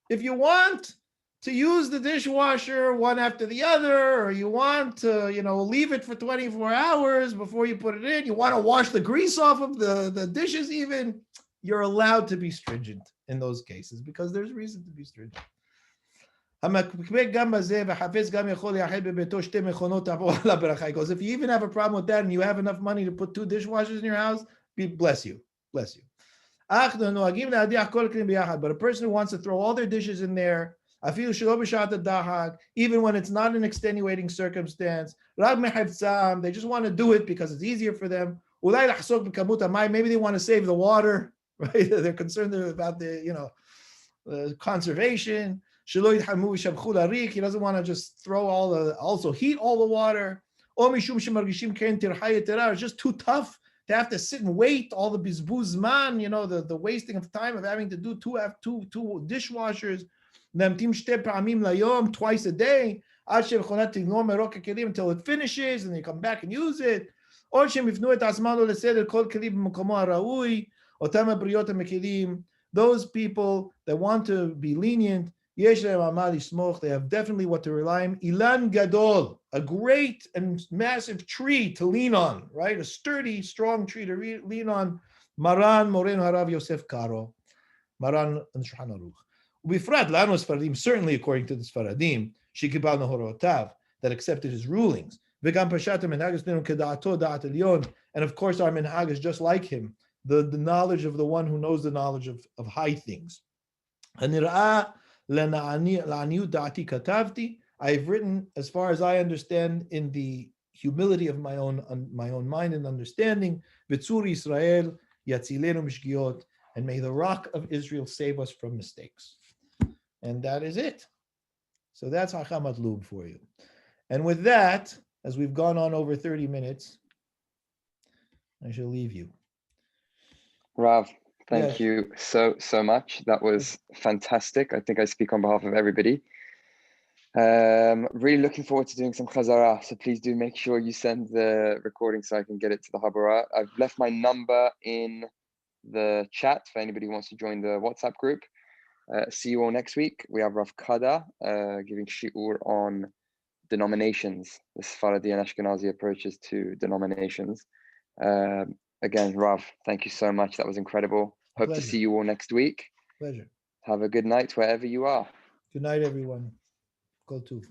if you want to use the dishwasher one after the other, or you want to, leave it for 24 hours before you put it in, you want to wash the grease off of the dishes even, you're allowed to be stringent in those cases because there's reason to be stringent. Because if you even have a problem with that and you have enough money to put 2 dishwashers in your house, bless you. But a person who wants to throw all their dishes in there, even when it's not an extenuating circumstance, they just want to do it because it's easier for them. Maybe they want to save the water, right? They're concerned about the conservation. He doesn't want to just throw also heat all the water. It's just too tough to have to sit and wait all the bizbuz man, the wasting of time of having to do two dishwashers, twice a day, until it finishes and they come back and use it. Those people that want to be lenient, they have definitely what to rely on. Ilan gadol, a great and massive tree to lean on, right? A sturdy, strong tree to lean on. Maran Moreno Harav Yosef Karo, Maran and Shulchan Aruch. Ubifrat lanu Sephardim, certainly according to the Sephardim, shekibal nahorotav, that accepted his rulings. V'gam pashat minhag nenu keda'ato da'at elyon, and of course our minhag is just like him, the knowledge of the one who knows the knowledge of high things. Hanirah la'aniut da'ati katavti. I've written, as far as I understand, in the humility of my own mind and understanding, V'tzur Yisrael yatzilenu mishgiot, and may the rock of Israel save us from mistakes. And that is it. So that's Matloub for you. And with that, as we've gone on over 30 minutes, I shall leave you. Rav, thank you so much. That was fantastic. I think I speak on behalf of everybody. Really looking forward to doing some chazara. So please do make sure you send the recording so I can get it to the Habara. I've left my number in the chat for anybody who wants to join the WhatsApp group. See you all next week. We have Rav Kada giving shi'ur on denominations, the Sephardi and Ashkenazi approaches to denominations. Again, Rav, thank you so much. That was incredible. Hope to see you all next week. Pleasure. Have a good night wherever you are. Good night, everyone. Go to.